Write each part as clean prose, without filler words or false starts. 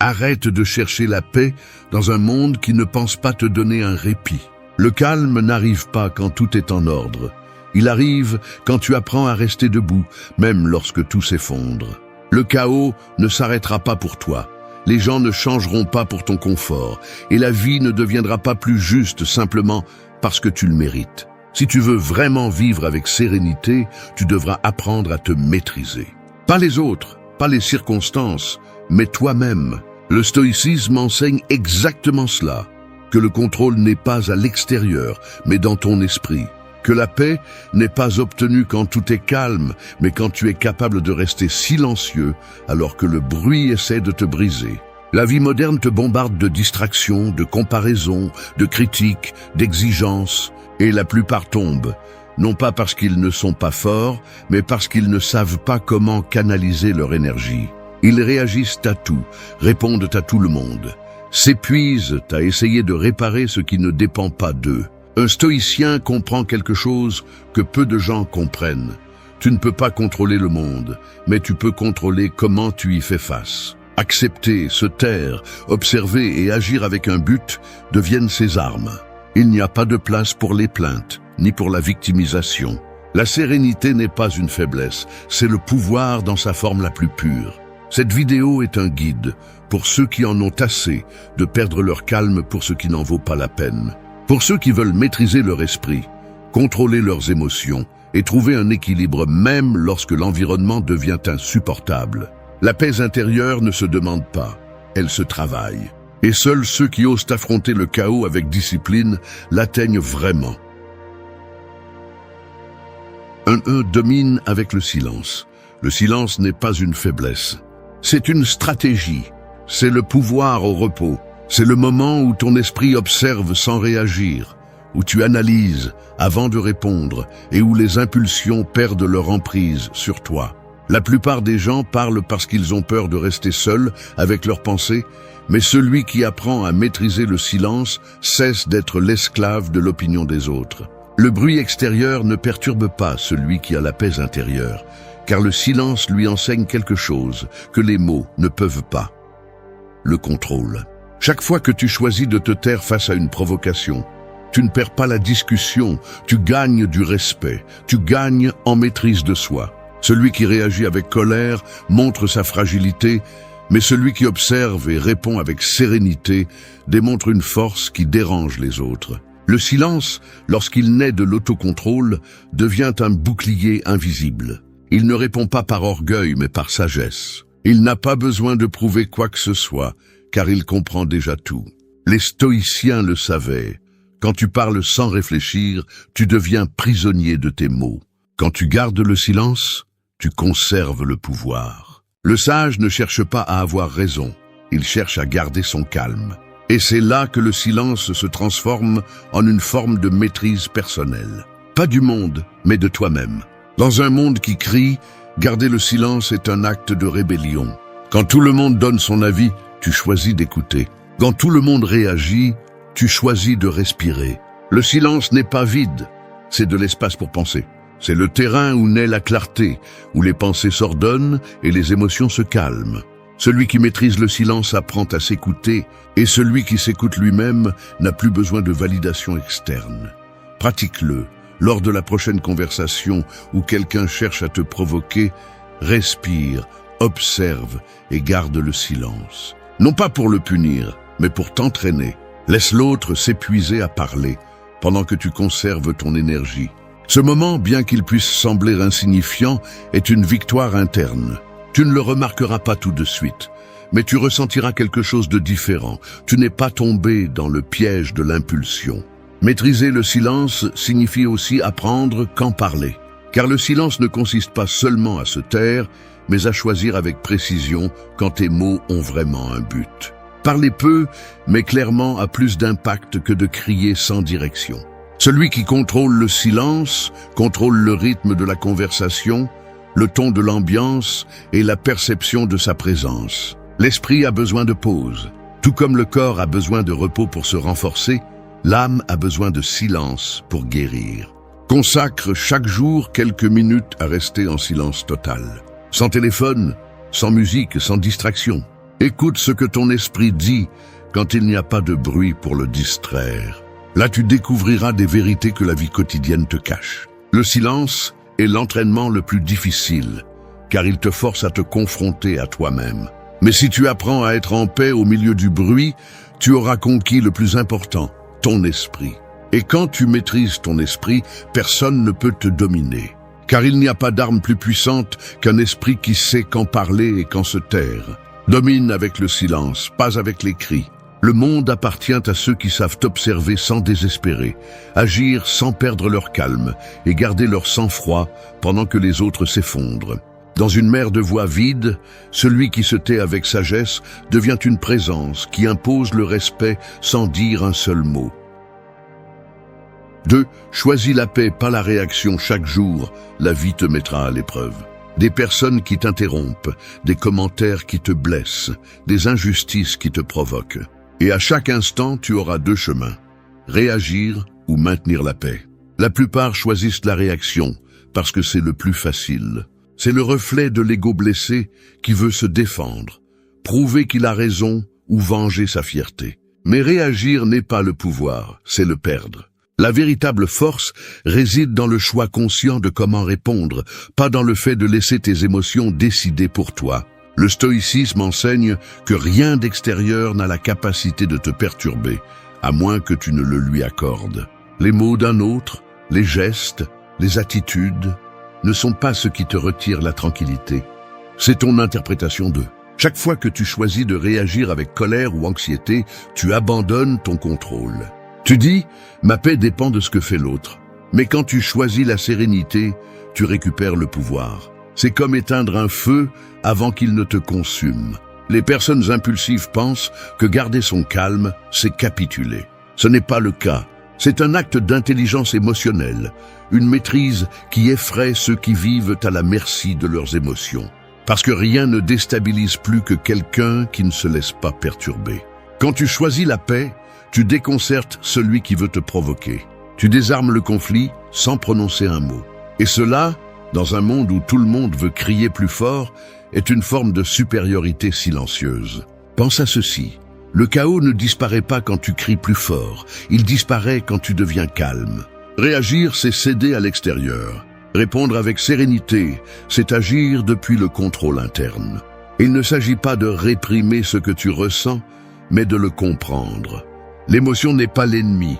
Arrête de chercher la paix dans un monde qui ne pense pas te donner un répit. Le calme n'arrive pas quand tout est en ordre. Il arrive quand tu apprends à rester debout, même lorsque tout s'effondre. Le chaos ne s'arrêtera pas pour toi. Les gens ne changeront pas pour ton confort. Et la vie ne deviendra pas plus juste simplement parce que tu le mérites. Si tu veux vraiment vivre avec sérénité, tu devras apprendre à te maîtriser. Pas les autres, pas les circonstances, mais toi-même. Le stoïcisme enseigne exactement cela, que le contrôle n'est pas à l'extérieur, mais dans ton esprit, que la paix n'est pas obtenue quand tout est calme, mais quand tu es capable de rester silencieux alors que le bruit essaie de te briser. La vie moderne te bombarde de distractions, de comparaisons, de critiques, d'exigences, et la plupart tombent, non pas parce qu'ils ne sont pas forts, mais parce qu'ils ne savent pas comment canaliser leur énergie. Ils réagissent à tout, répondent à tout le monde, s'épuisent à essayer de réparer ce qui ne dépend pas d'eux. Un stoïcien comprend quelque chose que peu de gens comprennent. Tu ne peux pas contrôler le monde, mais tu peux contrôler comment tu y fais face. Accepter, se taire, observer et agir avec un but deviennent ses armes. Il n'y a pas de place pour les plaintes, ni pour la victimisation. La sérénité n'est pas une faiblesse, c'est le pouvoir dans sa forme la plus pure. Cette vidéo est un guide pour ceux qui en ont assez de perdre leur calme pour ce qui n'en vaut pas la peine. Pour ceux qui veulent maîtriser leur esprit, contrôler leurs émotions et trouver un équilibre même lorsque l'environnement devient insupportable. La paix intérieure ne se demande pas, elle se travaille. Et seuls ceux qui osent affronter le chaos avec discipline l'atteignent vraiment. 1 domine avec le silence. Le silence n'est pas une faiblesse. C'est une stratégie. C'est le pouvoir au repos. C'est le moment où ton esprit observe sans réagir, où tu analyses avant de répondre et où les impulsions perdent leur emprise sur toi. La plupart des gens parlent parce qu'ils ont peur de rester seuls avec leurs pensées, mais celui qui apprend à maîtriser le silence cesse d'être l'esclave de l'opinion des autres. Le bruit extérieur ne perturbe pas celui qui a la paix intérieure, car le silence lui enseigne quelque chose que les mots ne peuvent pas. Le contrôle. Chaque fois que tu choisis de te taire face à une provocation, tu ne perds pas la discussion, tu gagnes du respect, tu gagnes en maîtrise de soi. Celui qui réagit avec colère montre sa fragilité, mais celui qui observe et répond avec sérénité démontre une force qui dérange les autres. Le silence, lorsqu'il naît de l'autocontrôle, devient un bouclier invisible. Il ne répond pas par orgueil, mais par sagesse. Il n'a pas besoin de prouver quoi que ce soit, car il comprend déjà tout. Les stoïciens le savaient. Quand tu parles sans réfléchir, tu deviens prisonnier de tes mots. Quand tu gardes le silence, tu conserves le pouvoir. Le sage ne cherche pas à avoir raison, il cherche à garder son calme. Et c'est là que le silence se transforme en une forme de maîtrise personnelle. Pas du monde, mais de toi-même. Dans un monde qui crie, garder le silence est un acte de rébellion. Quand tout le monde donne son avis, tu choisis d'écouter. Quand tout le monde réagit, tu choisis de respirer. Le silence n'est pas vide, c'est de l'espace pour penser. C'est le terrain où naît la clarté, où les pensées s'ordonnent et les émotions se calment. Celui qui maîtrise le silence apprend à s'écouter, et celui qui s'écoute lui-même n'a plus besoin de validation externe. Pratique-le. Lors de la prochaine conversation où quelqu'un cherche à te provoquer, respire, observe et garde le silence. Non pas pour le punir, mais pour t'entraîner. Laisse l'autre s'épuiser à parler, pendant que tu conserves ton énergie. Ce moment, bien qu'il puisse sembler insignifiant, est une victoire interne. Tu ne le remarqueras pas tout de suite, mais tu ressentiras quelque chose de différent. Tu n'es pas tombé dans le piège de l'impulsion. Maîtriser le silence signifie aussi apprendre quand parler. Car le silence ne consiste pas seulement à se taire, mais à choisir avec précision quand tes mots ont vraiment un but. Parler peu, mais clairement a plus d'impact que de crier sans direction. Celui qui contrôle le silence, contrôle le rythme de la conversation, le ton de l'ambiance et la perception de sa présence. L'esprit a besoin de pause. Tout comme le corps a besoin de repos pour se renforcer, l'âme a besoin de silence pour guérir. Consacre chaque jour quelques minutes à rester en silence total. Sans téléphone, sans musique, sans distraction. Écoute ce que ton esprit dit quand il n'y a pas de bruit pour le distraire. Là, tu découvriras des vérités que la vie quotidienne te cache. Le silence est l'entraînement le plus difficile, car il te force à te confronter à toi-même. Mais si tu apprends à être en paix au milieu du bruit, tu auras conquis le plus important, ton esprit. Et quand tu maîtrises ton esprit, personne ne peut te dominer. Car il n'y a pas d'arme plus puissante qu'un esprit qui sait quand parler et quand se taire. Domine avec le silence, pas avec les cris. Le monde appartient à ceux qui savent observer sans désespérer, agir sans perdre leur calme et garder leur sang-froid pendant que les autres s'effondrent. Dans une mer de voix vide, celui qui se tait avec sagesse devient une présence qui impose le respect sans dire un seul mot. 2. Choisis la paix, pas la réaction. Chaque jour, la vie te mettra à l'épreuve. Des personnes qui t'interrompent, des commentaires qui te blessent, des injustices qui te provoquent. Et à chaque instant, tu auras 2 chemins, réagir ou maintenir la paix. La plupart choisissent la réaction, parce que c'est le plus facile. C'est le reflet de l'ego blessé qui veut se défendre, prouver qu'il a raison ou venger sa fierté. Mais réagir n'est pas le pouvoir, c'est le perdre. La véritable force réside dans le choix conscient de comment répondre, pas dans le fait de laisser tes émotions décider pour toi. Le stoïcisme enseigne que rien d'extérieur n'a la capacité de te perturber, à moins que tu ne le lui accordes. Les mots d'un autre, les gestes, les attitudes ne sont pas ce qui te retire la tranquillité. C'est ton interprétation d'eux. Chaque fois que tu choisis de réagir avec colère ou anxiété, tu abandonnes ton contrôle. Tu dis « ma paix dépend de ce que fait l'autre ». Mais quand tu choisis la sérénité, tu récupères le pouvoir. C'est comme éteindre un feu avant qu'il ne te consume. Les personnes impulsives pensent que garder son calme, c'est capituler. Ce n'est pas le cas. C'est un acte d'intelligence émotionnelle, une maîtrise qui effraie ceux qui vivent à la merci de leurs émotions. Parce que rien ne déstabilise plus que quelqu'un qui ne se laisse pas perturber. Quand tu choisis la paix, tu déconcertes celui qui veut te provoquer. Tu désarmes le conflit sans prononcer un mot. Et cela, dans un monde où tout le monde veut crier plus fort, est une forme de supériorité silencieuse. Pense à ceci. Le chaos ne disparaît pas quand tu cries plus fort. Il disparaît quand tu deviens calme. Réagir, c'est céder à l'extérieur. Répondre avec sérénité, c'est agir depuis le contrôle interne. Il ne s'agit pas de réprimer ce que tu ressens, mais de le comprendre. L'émotion n'est pas l'ennemi,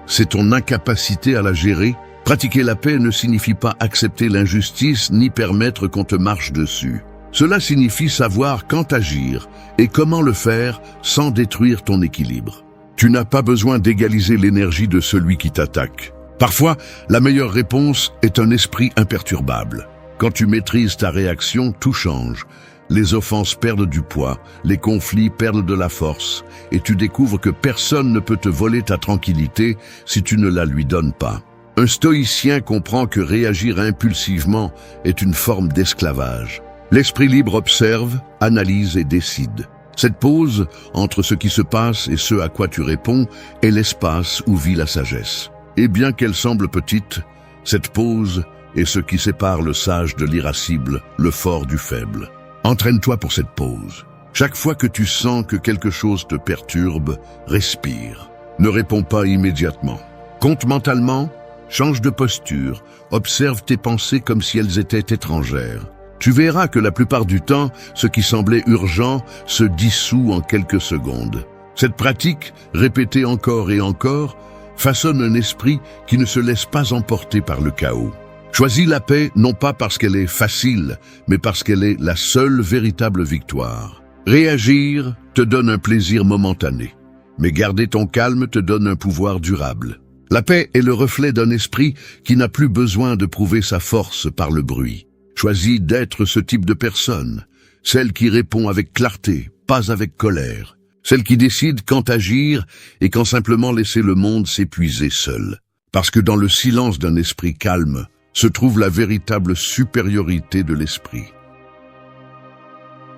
c'est ton incapacité à la gérer. Pratiquer la paix ne signifie pas accepter l'injustice ni permettre qu'on te marche dessus. Cela signifie savoir quand agir et comment le faire sans détruire ton équilibre. Tu n'as pas besoin d'égaliser l'énergie de celui qui t'attaque. Parfois, la meilleure réponse est un esprit imperturbable. Quand tu maîtrises ta réaction, tout change. Les offenses perdent du poids, les conflits perdent de la force, et tu découvres que personne ne peut te voler ta tranquillité si tu ne la lui donnes pas. Un stoïcien comprend que réagir impulsivement est une forme d'esclavage. L'esprit libre observe, analyse et décide. Cette pause entre ce qui se passe et ce à quoi tu réponds est l'espace où vit la sagesse. Et bien qu'elle semble petite, cette pause est ce qui sépare le sage de l'irascible, le fort du faible. Entraîne-toi pour cette pause. Chaque fois que tu sens que quelque chose te perturbe, respire. Ne réponds pas immédiatement. Compte mentalement, change de posture, observe tes pensées comme si elles étaient étrangères. Tu verras que la plupart du temps, ce qui semblait urgent se dissout en quelques secondes. Cette pratique, répétée encore et encore, façonne un esprit qui ne se laisse pas emporter par le chaos. Choisis la paix non pas parce qu'elle est facile, mais parce qu'elle est la seule véritable victoire. Réagir te donne un plaisir momentané, mais garder ton calme te donne un pouvoir durable. La paix est le reflet d'un esprit qui n'a plus besoin de prouver sa force par le bruit. Choisis d'être ce type de personne, celle qui répond avec clarté, pas avec colère, celle qui décide quand agir et quand simplement laisser le monde s'épuiser seul. Parce que dans le silence d'un esprit calme se trouve la véritable supériorité de l'esprit.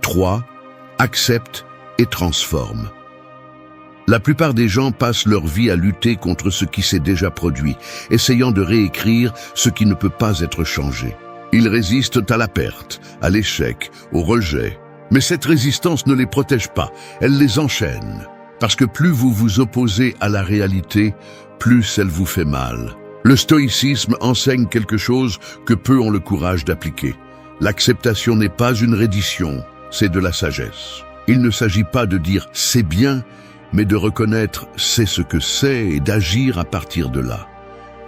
3. Accepte et transforme. La plupart des gens passent leur vie à lutter contre ce qui s'est déjà produit, essayant de réécrire ce qui ne peut pas être changé. Ils résistent à la perte, à l'échec, au rejet. Mais cette résistance ne les protège pas, elle les enchaîne. Parce que plus vous vous opposez à la réalité, plus elle vous fait mal. Le stoïcisme enseigne quelque chose que peu ont le courage d'appliquer. L'acceptation n'est pas une reddition, c'est de la sagesse. Il ne s'agit pas de dire « c'est bien », mais de reconnaître « c'est ce que c'est » et d'agir à partir de là.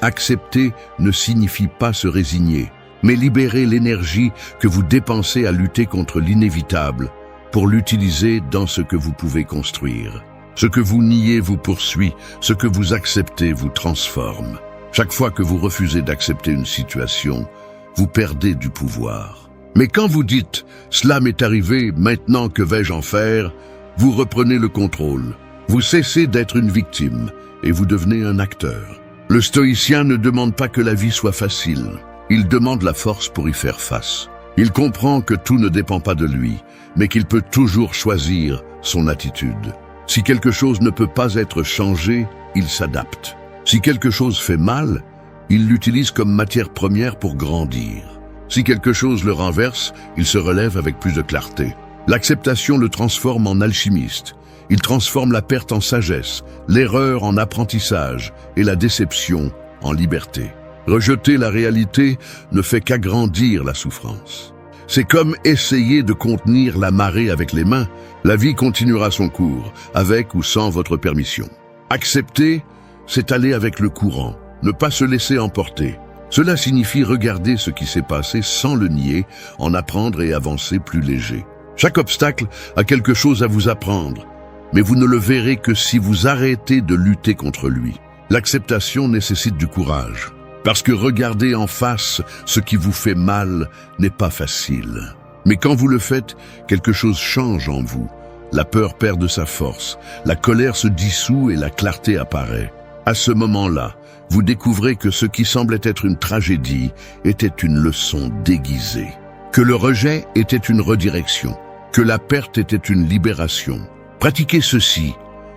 Accepter ne signifie pas se résigner, mais libérer l'énergie que vous dépensez à lutter contre l'inévitable pour l'utiliser dans ce que vous pouvez construire. Ce que vous niez vous poursuit, ce que vous acceptez vous transforme. Chaque fois que vous refusez d'accepter une situation, vous perdez du pouvoir. Mais quand vous dites « cela m'est arrivé, maintenant que vais-je en faire ?», vous reprenez le contrôle. Vous cessez d'être une victime et vous devenez un acteur. Le stoïcien ne demande pas que la vie soit facile. Il demande la force pour y faire face. Il comprend que tout ne dépend pas de lui, mais qu'il peut toujours choisir son attitude. Si quelque chose ne peut pas être changé, il s'adapte. Si quelque chose fait mal, il l'utilise comme matière première pour grandir. Si quelque chose le renverse, il se relève avec plus de clarté. L'acceptation le transforme en alchimiste. Il transforme la perte en sagesse, l'erreur en apprentissage et la déception en liberté. Rejeter la réalité ne fait qu'agrandir la souffrance. C'est comme essayer de contenir la marée avec les mains. La vie continuera son cours, avec ou sans votre permission. Accepter, c'est aller avec le courant, ne pas se laisser emporter. Cela signifie regarder ce qui s'est passé sans le nier, en apprendre et avancer plus léger. Chaque obstacle a quelque chose à vous apprendre, mais vous ne le verrez que si vous arrêtez de lutter contre lui. L'acceptation nécessite du courage, parce que regarder en face ce qui vous fait mal n'est pas facile. Mais quand vous le faites, quelque chose change en vous. La peur perd de sa force, la colère se dissout et la clarté apparaît. À ce moment-là, vous découvrez que ce qui semblait être une tragédie était une leçon déguisée, que le rejet était une redirection, que la perte était une libération. Pratiquez ceci.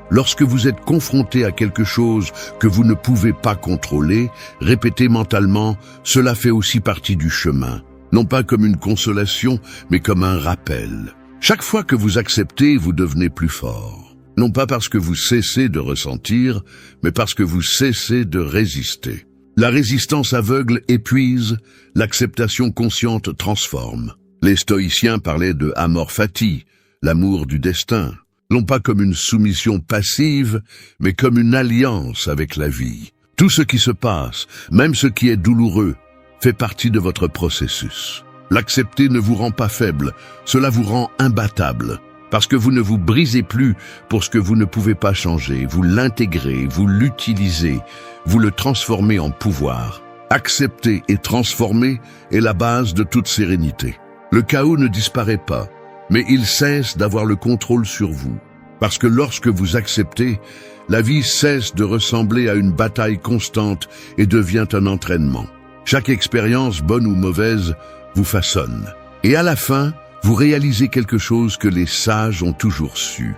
Lorsque vous êtes confronté à quelque chose que vous ne pouvez pas contrôler, répétez mentalement « cela fait aussi partie du chemin », non pas comme une consolation, mais comme un rappel. Chaque fois que vous acceptez, vous devenez plus fort. Non pas parce que vous cessez de ressentir, mais parce que vous cessez de résister. La résistance aveugle épuise, l'acceptation consciente transforme. Les stoïciens parlaient de amor fati, l'amour du destin, non pas comme une soumission passive, mais comme une alliance avec la vie. Tout ce qui se passe, même ce qui est douloureux, fait partie de votre processus. L'accepter ne vous rend pas faible, cela vous rend imbattable. Parce que vous ne vous brisez plus pour ce que vous ne pouvez pas changer, vous l'intégrez, vous l'utilisez, vous le transformez en pouvoir. Accepter et transformer est la base de toute sérénité. Le chaos ne disparaît pas, mais il cesse d'avoir le contrôle sur vous. Parce que lorsque vous acceptez, la vie cesse de ressembler à une bataille constante et devient un entraînement. Chaque expérience, bonne ou mauvaise, vous façonne. Et à la fin, vous réalisez quelque chose que les sages ont toujours su.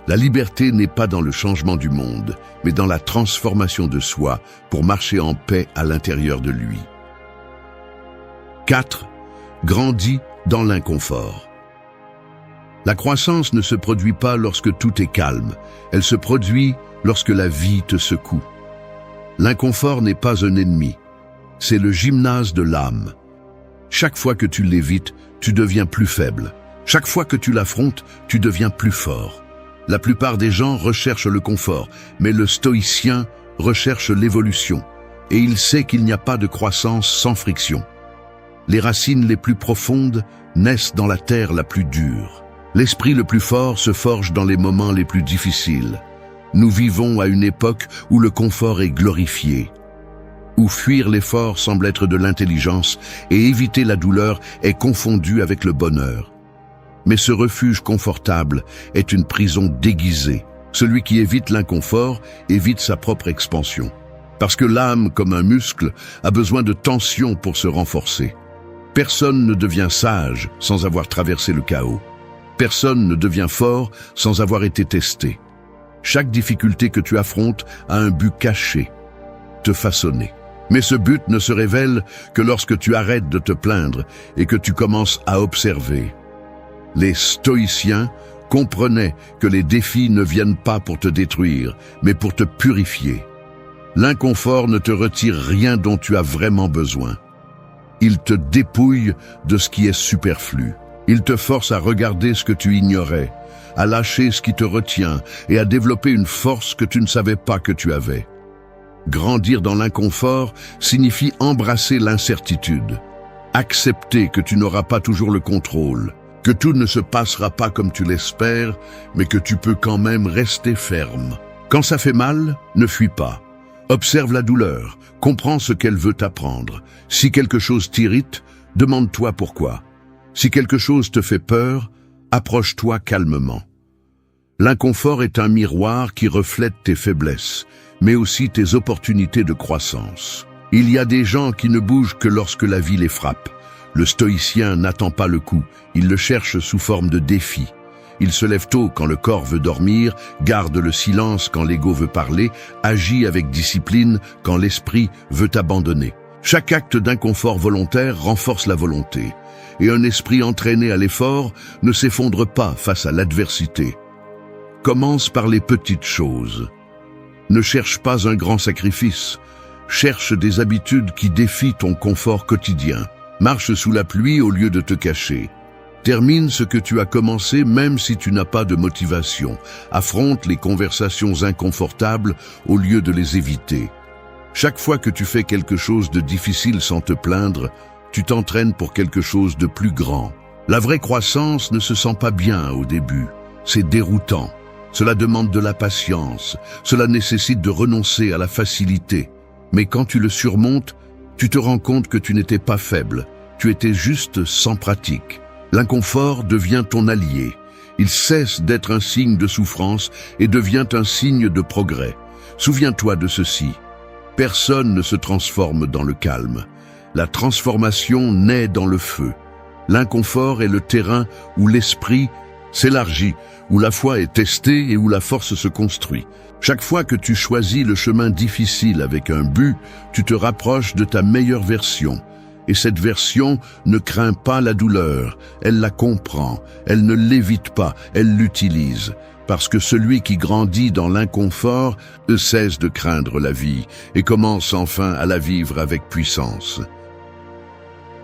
La liberté n'est pas dans le changement du monde, mais dans la transformation de soi pour marcher en paix à l'intérieur de lui. 4. Grandis dans l'inconfort. La croissance ne se produit pas lorsque tout est calme, elle se produit lorsque la vie te secoue. L'inconfort n'est pas un ennemi, c'est le gymnase de l'âme. Chaque fois que tu l'évites, tu deviens plus faible. Chaque fois que tu l'affrontes, tu deviens plus fort. La plupart des gens recherchent le confort, mais le stoïcien recherche l'évolution. Et il sait qu'il n'y a pas de croissance sans friction. Les racines les plus profondes naissent dans la terre la plus dure. L'esprit le plus fort se forge dans les moments les plus difficiles. Nous vivons à une époque où le confort est glorifié, où fuir l'effort semble être de l'intelligence et éviter la douleur est confondu avec le bonheur. Mais ce refuge confortable est une prison déguisée. Celui qui évite l'inconfort évite sa propre expansion. Parce que l'âme, comme un muscle, a besoin de tension pour se renforcer. Personne ne devient sage sans avoir traversé le chaos. Personne ne devient fort sans avoir été testé. Chaque difficulté que tu affrontes a un but caché, te façonner. Mais ce but ne se révèle que lorsque tu arrêtes de te plaindre et que tu commences à observer. Les stoïciens comprenaient que les défis ne viennent pas pour te détruire, mais pour te purifier. L'inconfort ne te retire rien dont tu as vraiment besoin. Il te dépouille de ce qui est superflu. Il te force à regarder ce que tu ignorais, à lâcher ce qui te retient et à développer une force que tu ne savais pas que tu avais. Grandir dans l'inconfort signifie embrasser l'incertitude, accepter que tu n'auras pas toujours le contrôle, que tout ne se passera pas comme tu l'espères, mais que tu peux quand même rester ferme. Quand ça fait mal, ne fuis pas. Observe la douleur, comprends ce qu'elle veut t'apprendre. Si quelque chose t'irrite, demande-toi pourquoi. Si quelque chose te fait peur, approche-toi calmement. L'inconfort est un miroir qui reflète tes faiblesses, mais aussi tes opportunités de croissance. Il y a des gens qui ne bougent que lorsque la vie les frappe. Le stoïcien n'attend pas le coup, il le cherche sous forme de défi. Il se lève tôt quand le corps veut dormir, garde le silence quand l'ego veut parler, agit avec discipline quand l'esprit veut abandonner. Chaque acte d'inconfort volontaire renforce la volonté, et un esprit entraîné à l'effort ne s'effondre pas face à l'adversité. Commence par les petites choses. Ne cherche pas un grand sacrifice, cherche des habitudes qui défient ton confort quotidien. Marche sous la pluie au lieu de te cacher. Termine ce que tu as commencé même si tu n'as pas de motivation. Affronte les conversations inconfortables au lieu de les éviter. Chaque fois que tu fais quelque chose de difficile sans te plaindre, tu t'entraînes pour quelque chose de plus grand. La vraie croissance ne se sent pas bien au début. C'est déroutant. Cela demande de la patience. Cela nécessite de renoncer à la facilité. Mais quand tu le surmontes, tu te rends compte que tu n'étais pas faible. Tu étais juste sans pratique. L'inconfort devient ton allié. Il cesse d'être un signe de souffrance et devient un signe de progrès. Souviens-toi de ceci. Personne ne se transforme dans le calme. La transformation naît dans le feu. L'inconfort est le terrain où l'esprit s'élargit, où la foi est testée et où la force se construit. Chaque fois que tu choisis le chemin difficile avec un but, tu te rapproches de ta meilleure version. Et cette version ne craint pas la douleur, elle la comprend, elle ne l'évite pas, elle l'utilise. Parce que celui qui grandit dans l'inconfort cesse de craindre la vie et commence enfin à la vivre avec puissance.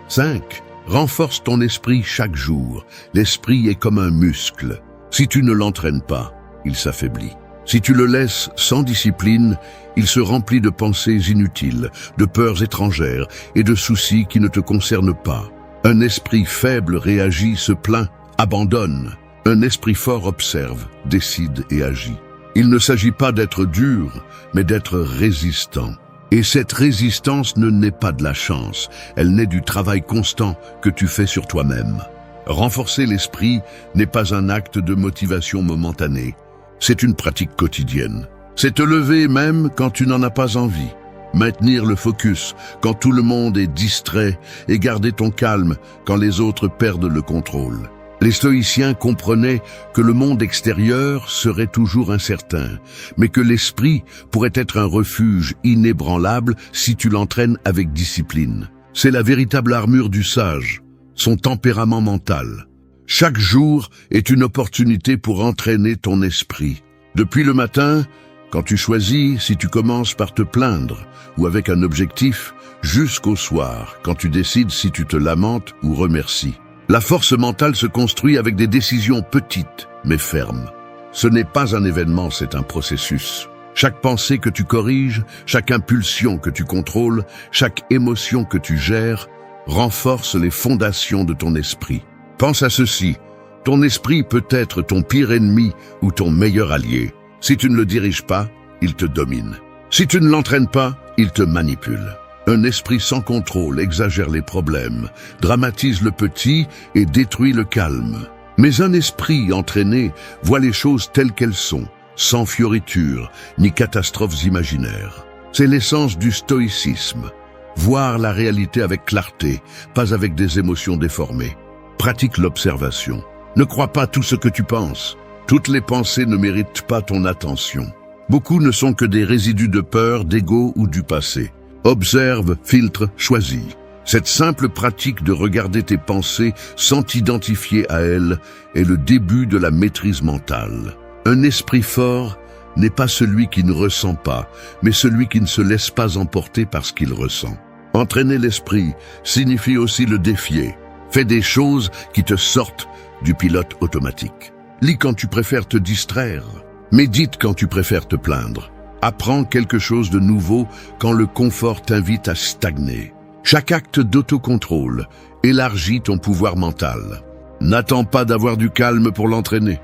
5. Renforce ton esprit chaque jour. L'esprit est comme un muscle. Si tu ne l'entraînes pas, il s'affaiblit. Si tu le laisses sans discipline, il se remplit de pensées inutiles, de peurs étrangères et de soucis qui ne te concernent pas. Un esprit faible réagit, se plaint, abandonne. Un esprit fort observe, décide et agit. Il ne s'agit pas d'être dur, mais d'être résistant. Et cette résistance ne naît pas de la chance, elle naît du travail constant que tu fais sur toi-même. Renforcer l'esprit n'est pas un acte de motivation momentanée. C'est une pratique quotidienne. C'est te lever même quand tu n'en as pas envie. Maintenir le focus quand tout le monde est distrait et garder ton calme quand les autres perdent le contrôle. Les stoïciens comprenaient que le monde extérieur serait toujours incertain, mais que l'esprit pourrait être un refuge inébranlable si tu l'entraînes avec discipline. C'est la véritable armure du sage, son tempérament mental. Chaque jour est une opportunité pour entraîner ton esprit. Depuis le matin, quand tu choisis si tu commences par te plaindre ou avec un objectif, jusqu'au soir, quand tu décides si tu te lamentes ou remercies. La force mentale se construit avec des décisions petites mais fermes. Ce n'est pas un événement, c'est un processus. Chaque pensée que tu corriges, chaque impulsion que tu contrôles, chaque émotion que tu gères, renforce les fondations de ton esprit. Pense à ceci, ton esprit peut être ton pire ennemi ou ton meilleur allié. Si tu ne le diriges pas, il te domine. Si tu ne l'entraînes pas, il te manipule. Un esprit sans contrôle exagère les problèmes, dramatise le petit et détruit le calme. Mais un esprit entraîné voit les choses telles qu'elles sont, sans fioritures ni catastrophes imaginaires. C'est l'essence du stoïcisme. Voir la réalité avec clarté, pas avec des émotions déformées. Pratique l'observation. Ne crois pas tout ce que tu penses. Toutes les pensées ne méritent pas ton attention. Beaucoup ne sont que des résidus de peur, d'ego ou du passé. Observe, filtre, choisis. Cette simple pratique de regarder tes pensées sans t'identifier à elles est le début de la maîtrise mentale. Un esprit fort n'est pas celui qui ne ressent pas, mais celui qui ne se laisse pas emporter par ce qu'il ressent. Entraîner l'esprit signifie aussi le défier. Fais des choses qui te sortent du pilote automatique. Lis quand tu préfères te distraire. Médite quand tu préfères te plaindre. Apprends quelque chose de nouveau quand le confort t'invite à stagner. Chaque acte d'autocontrôle élargit ton pouvoir mental. N'attends pas d'avoir du calme pour l'entraîner.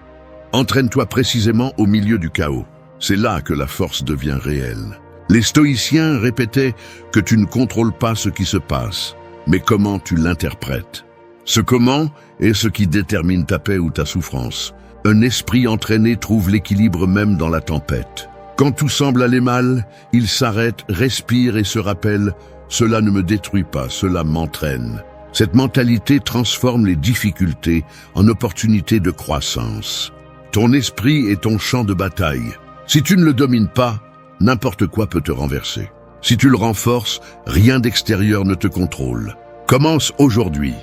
Entraîne-toi précisément au milieu du chaos. C'est là que la force devient réelle. Les stoïciens répétaient que tu ne contrôles pas ce qui se passe, mais comment tu l'interprètes. Ce comment est ce qui détermine ta paix ou ta souffrance. Un esprit entraîné trouve l'équilibre même dans la tempête. Quand tout semble aller mal, il s'arrête, respire et se rappelle « Cela ne me détruit pas, cela m'entraîne ». Cette mentalité transforme les difficultés en opportunités de croissance. Ton esprit est ton champ de bataille. Si tu ne le domines pas, n'importe quoi peut te renverser. Si tu le renforces, rien d'extérieur ne te contrôle. Commence aujourd'hui.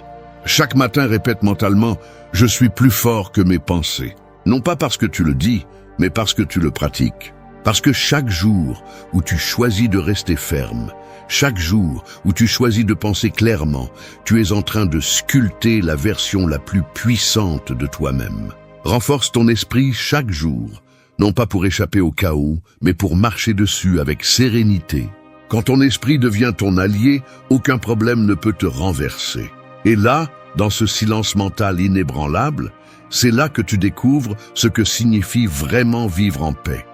Chaque matin, répète mentalement « Je suis plus fort que mes pensées ». Non pas parce que tu le dis, mais parce que tu le pratiques. Parce que chaque jour où tu choisis de rester ferme, chaque jour où tu choisis de penser clairement, tu es en train de sculpter la version la plus puissante de toi-même. Renforce ton esprit chaque jour, non pas pour échapper au chaos, mais pour marcher dessus avec sérénité. Quand ton esprit devient ton allié, aucun problème ne peut te renverser. Et là, dans ce silence mental inébranlable, c'est là que tu découvres ce que signifie vraiment vivre en paix.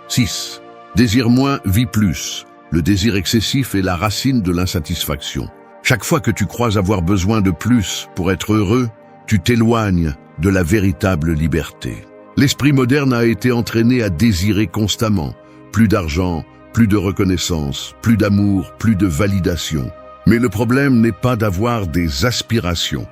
6. Désire moins, vis plus. Le désir excessif est la racine de l'insatisfaction. Chaque fois que tu crois avoir besoin de plus pour être heureux, tu t'éloignes de la véritable liberté. L'esprit moderne a été entraîné à désirer constamment. Plus d'argent, plus de reconnaissance, plus d'amour, plus de validation. Mais le problème n'est pas d'avoir des aspirations,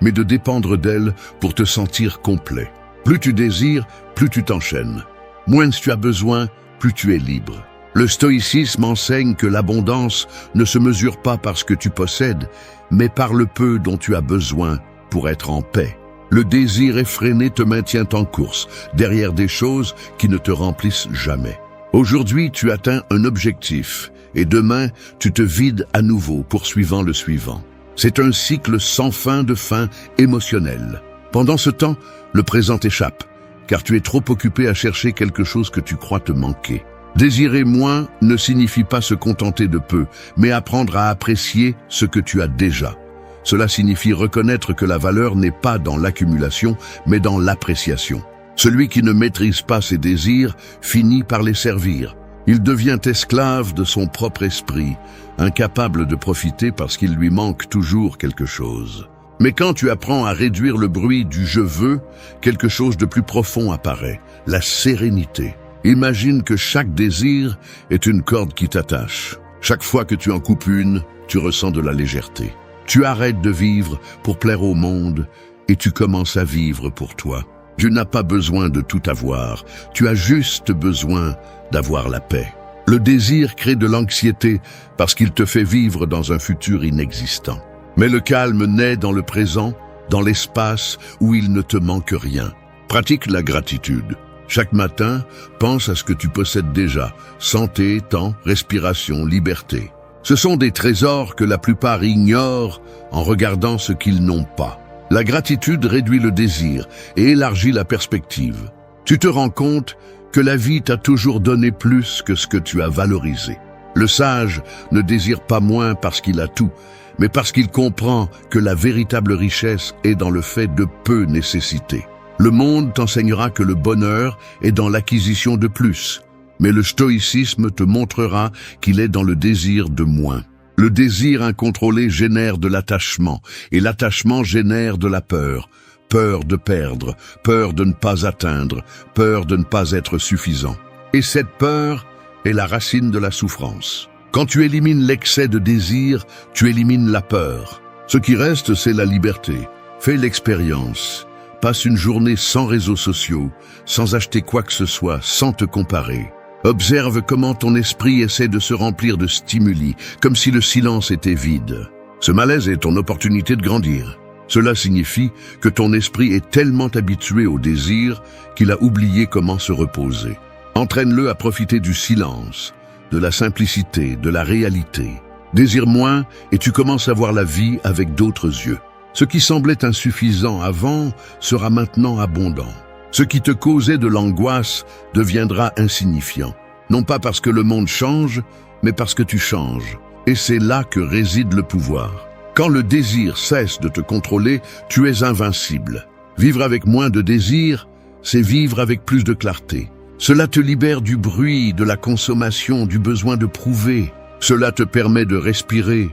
mais de dépendre d'elles pour te sentir complet. Plus tu désires, plus tu t'enchaînes. Moins tu as besoin, plus tu es libre. Le stoïcisme enseigne que l'abondance ne se mesure pas par ce que tu possèdes, mais par le peu dont tu as besoin pour être en paix. Le désir effréné te maintient en course, derrière des choses qui ne te remplissent jamais. Aujourd'hui, tu atteins un objectif, et demain, tu te vides à nouveau, poursuivant le suivant. C'est un cycle sans fin de fin émotionnel. Pendant ce temps, le présent échappe, car tu es trop occupé à chercher quelque chose que tu crois te manquer. Désirer moins ne signifie pas se contenter de peu, mais apprendre à apprécier ce que tu as déjà. Cela signifie reconnaître que la valeur n'est pas dans l'accumulation, mais dans l'appréciation. Celui qui ne maîtrise pas ses désirs finit par les servir. Il devient esclave de son propre esprit, incapable de profiter parce qu'il lui manque toujours quelque chose. Mais quand tu apprends à réduire le bruit du « je veux », quelque chose de plus profond apparaît, la sérénité. Imagine que chaque désir est une corde qui t'attache. Chaque fois que tu en coupes une, tu ressens de la légèreté. Tu arrêtes de vivre pour plaire au monde et tu commences à vivre pour toi. Tu n'as pas besoin de tout avoir, tu as juste besoin d'avoir la paix. Le désir crée de l'anxiété parce qu'il te fait vivre dans un futur inexistant. Mais le calme naît dans le présent, dans l'espace où il ne te manque rien. Pratique la gratitude. Chaque matin, pense à ce que tu possèdes déjà. Santé, temps, respiration, liberté. Ce sont des trésors que la plupart ignorent en regardant ce qu'ils n'ont pas. La gratitude réduit le désir et élargit la perspective. Tu te rends compte que la vie t'a toujours donné plus que ce que tu as valorisé. Le sage ne désire pas moins parce qu'il a tout, mais parce qu'il comprend que la véritable richesse est dans le fait de peu nécessiter. Le monde t'enseignera que le bonheur est dans l'acquisition de plus, mais le stoïcisme te montrera qu'il est dans le désir de moins. Le désir incontrôlé génère de l'attachement, et l'attachement génère de la peur. Peur de perdre, peur de ne pas atteindre, peur de ne pas être suffisant. Et cette peur est la racine de la souffrance. Quand tu élimines l'excès de désir, tu élimines la peur. Ce qui reste, c'est la liberté. Fais l'expérience. Passe une journée sans réseaux sociaux, sans acheter quoi que ce soit, sans te comparer. Observe comment ton esprit essaie de se remplir de stimuli, comme si le silence était vide. Ce malaise est ton opportunité de grandir. Cela signifie que ton esprit est tellement habitué au désir qu'il a oublié comment se reposer. Entraîne-le à profiter du silence, de la simplicité, de la réalité. Désire moins et tu commences à voir la vie avec d'autres yeux. Ce qui semblait insuffisant avant sera maintenant abondant. Ce qui te causait de l'angoisse deviendra insignifiant. Non pas parce que le monde change, mais parce que tu changes. Et c'est là que réside le pouvoir. Quand le désir cesse de te contrôler, tu es invincible. Vivre avec moins de désir, c'est vivre avec plus de clarté. Cela te libère du bruit, de la consommation, du besoin de prouver. Cela te permet de respirer,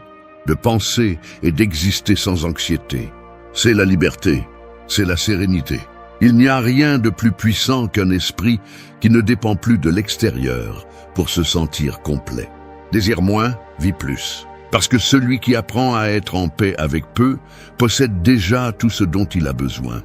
de penser et d'exister sans anxiété. C'est la liberté, c'est la sérénité. Il n'y a rien de plus puissant qu'un esprit qui ne dépend plus de l'extérieur pour se sentir complet. Désire moins, vis plus. Parce que celui qui apprend à être en paix avec peu possède déjà tout ce dont il a besoin.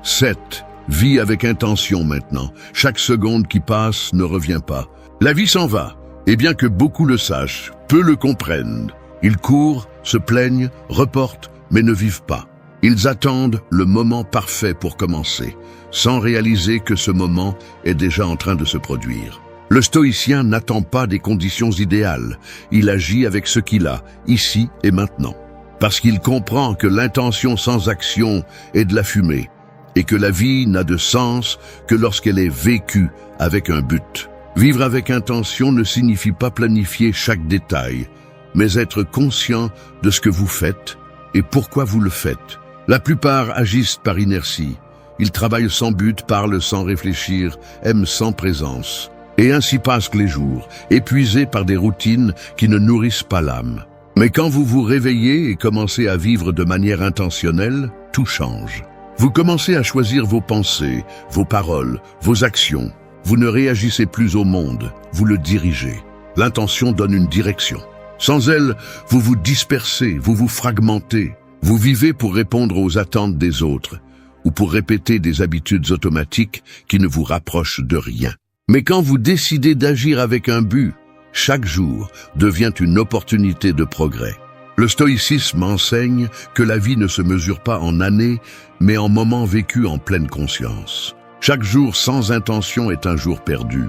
7. Vis avec intention maintenant. Chaque seconde qui passe ne revient pas. La vie s'en va, et bien que beaucoup le sachent, peu le comprennent. Ils courent, se plaignent, reportent, mais ne vivent pas. Ils attendent le moment parfait pour commencer, sans réaliser que ce moment est déjà en train de se produire. Le stoïcien n'attend pas des conditions idéales, il agit avec ce qu'il a, ici et maintenant. Parce qu'il comprend que l'intention sans action est de la fumée, et que la vie n'a de sens que lorsqu'elle est vécue avec un but. Vivre avec intention ne signifie pas planifier chaque détail, mais être conscient de ce que vous faites et pourquoi vous le faites. La plupart agissent par inertie. Ils travaillent sans but, parlent sans réfléchir, aiment sans présence. Et ainsi passent les jours, épuisés par des routines qui ne nourrissent pas l'âme. Mais quand vous vous réveillez et commencez à vivre de manière intentionnelle, tout change. Vous commencez à choisir vos pensées, vos paroles, vos actions. Vous ne réagissez plus au monde, vous le dirigez. L'intention donne une direction. Sans elle, vous vous dispersez, vous vous fragmentez. Vous vivez pour répondre aux attentes des autres ou pour répéter des habitudes automatiques qui ne vous rapprochent de rien. Mais quand vous décidez d'agir avec un but, chaque jour devient une opportunité de progrès. Le stoïcisme enseigne que la vie ne se mesure pas en années, mais en moments vécus en pleine conscience. Chaque jour sans intention est un jour perdu,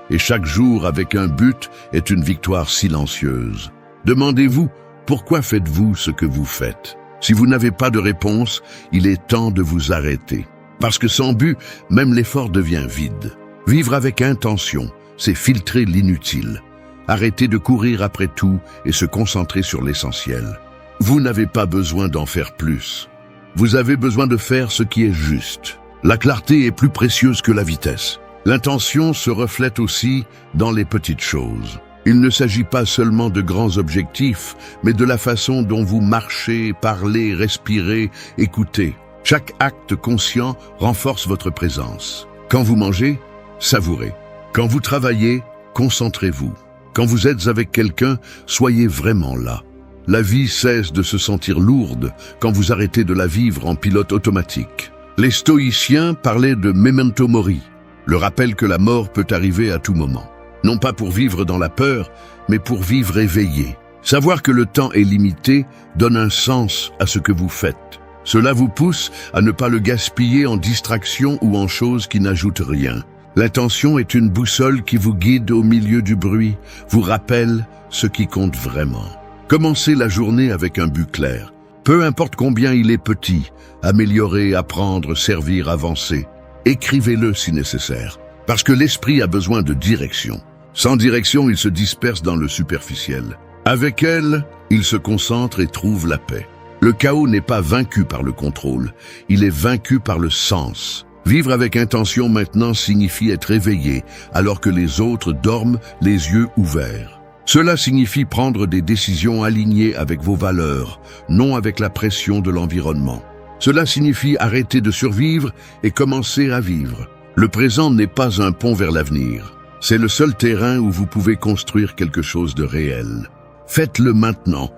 et chaque jour avec un but est une victoire silencieuse. Demandez-vous, pourquoi faites-vous ce que vous faites ? Si vous n'avez pas de réponse, il est temps de vous arrêter. Parce que sans but, même l'effort devient vide. Vivre avec intention, c'est filtrer l'inutile. Arrêter de courir après tout et se concentrer sur l'essentiel. Vous n'avez pas besoin d'en faire plus. Vous avez besoin de faire ce qui est juste. La clarté est plus précieuse que la vitesse. L'intention se reflète aussi dans les petites choses. Il ne s'agit pas seulement de grands objectifs, mais de la façon dont vous marchez, parlez, respirez, écoutez. Chaque acte conscient renforce votre présence. Quand vous mangez, savourez. Quand vous travaillez, concentrez-vous. Quand vous êtes avec quelqu'un, soyez vraiment là. La vie cesse de se sentir lourde quand vous arrêtez de la vivre en pilote automatique. Les stoïciens parlaient de memento mori, le rappel que la mort peut arriver à tout moment. Non pas pour vivre dans la peur, mais pour vivre éveillé. Savoir que le temps est limité donne un sens à ce que vous faites. Cela vous pousse à ne pas le gaspiller en distraction ou en choses qui n'ajoutent rien. L'intention est une boussole qui vous guide au milieu du bruit, vous rappelle ce qui compte vraiment. Commencez la journée avec un but clair. Peu importe combien il est petit, améliorer, apprendre, servir, avancer. Écrivez-le si nécessaire, parce que l'esprit a besoin de direction. Sans direction, il se disperse dans le superficiel. Avec elle, il se concentre et trouve la paix. Le chaos n'est pas vaincu par le contrôle, il est vaincu par le sens. Vivre avec intention maintenant signifie être éveillé, alors que les autres dorment les yeux ouverts. Cela signifie prendre des décisions alignées avec vos valeurs, non avec la pression de l'environnement. Cela signifie arrêter de survivre et commencer à vivre. Le présent n'est pas un pont vers l'avenir. C'est le seul terrain où vous pouvez construire quelque chose de réel. Faites-le maintenant,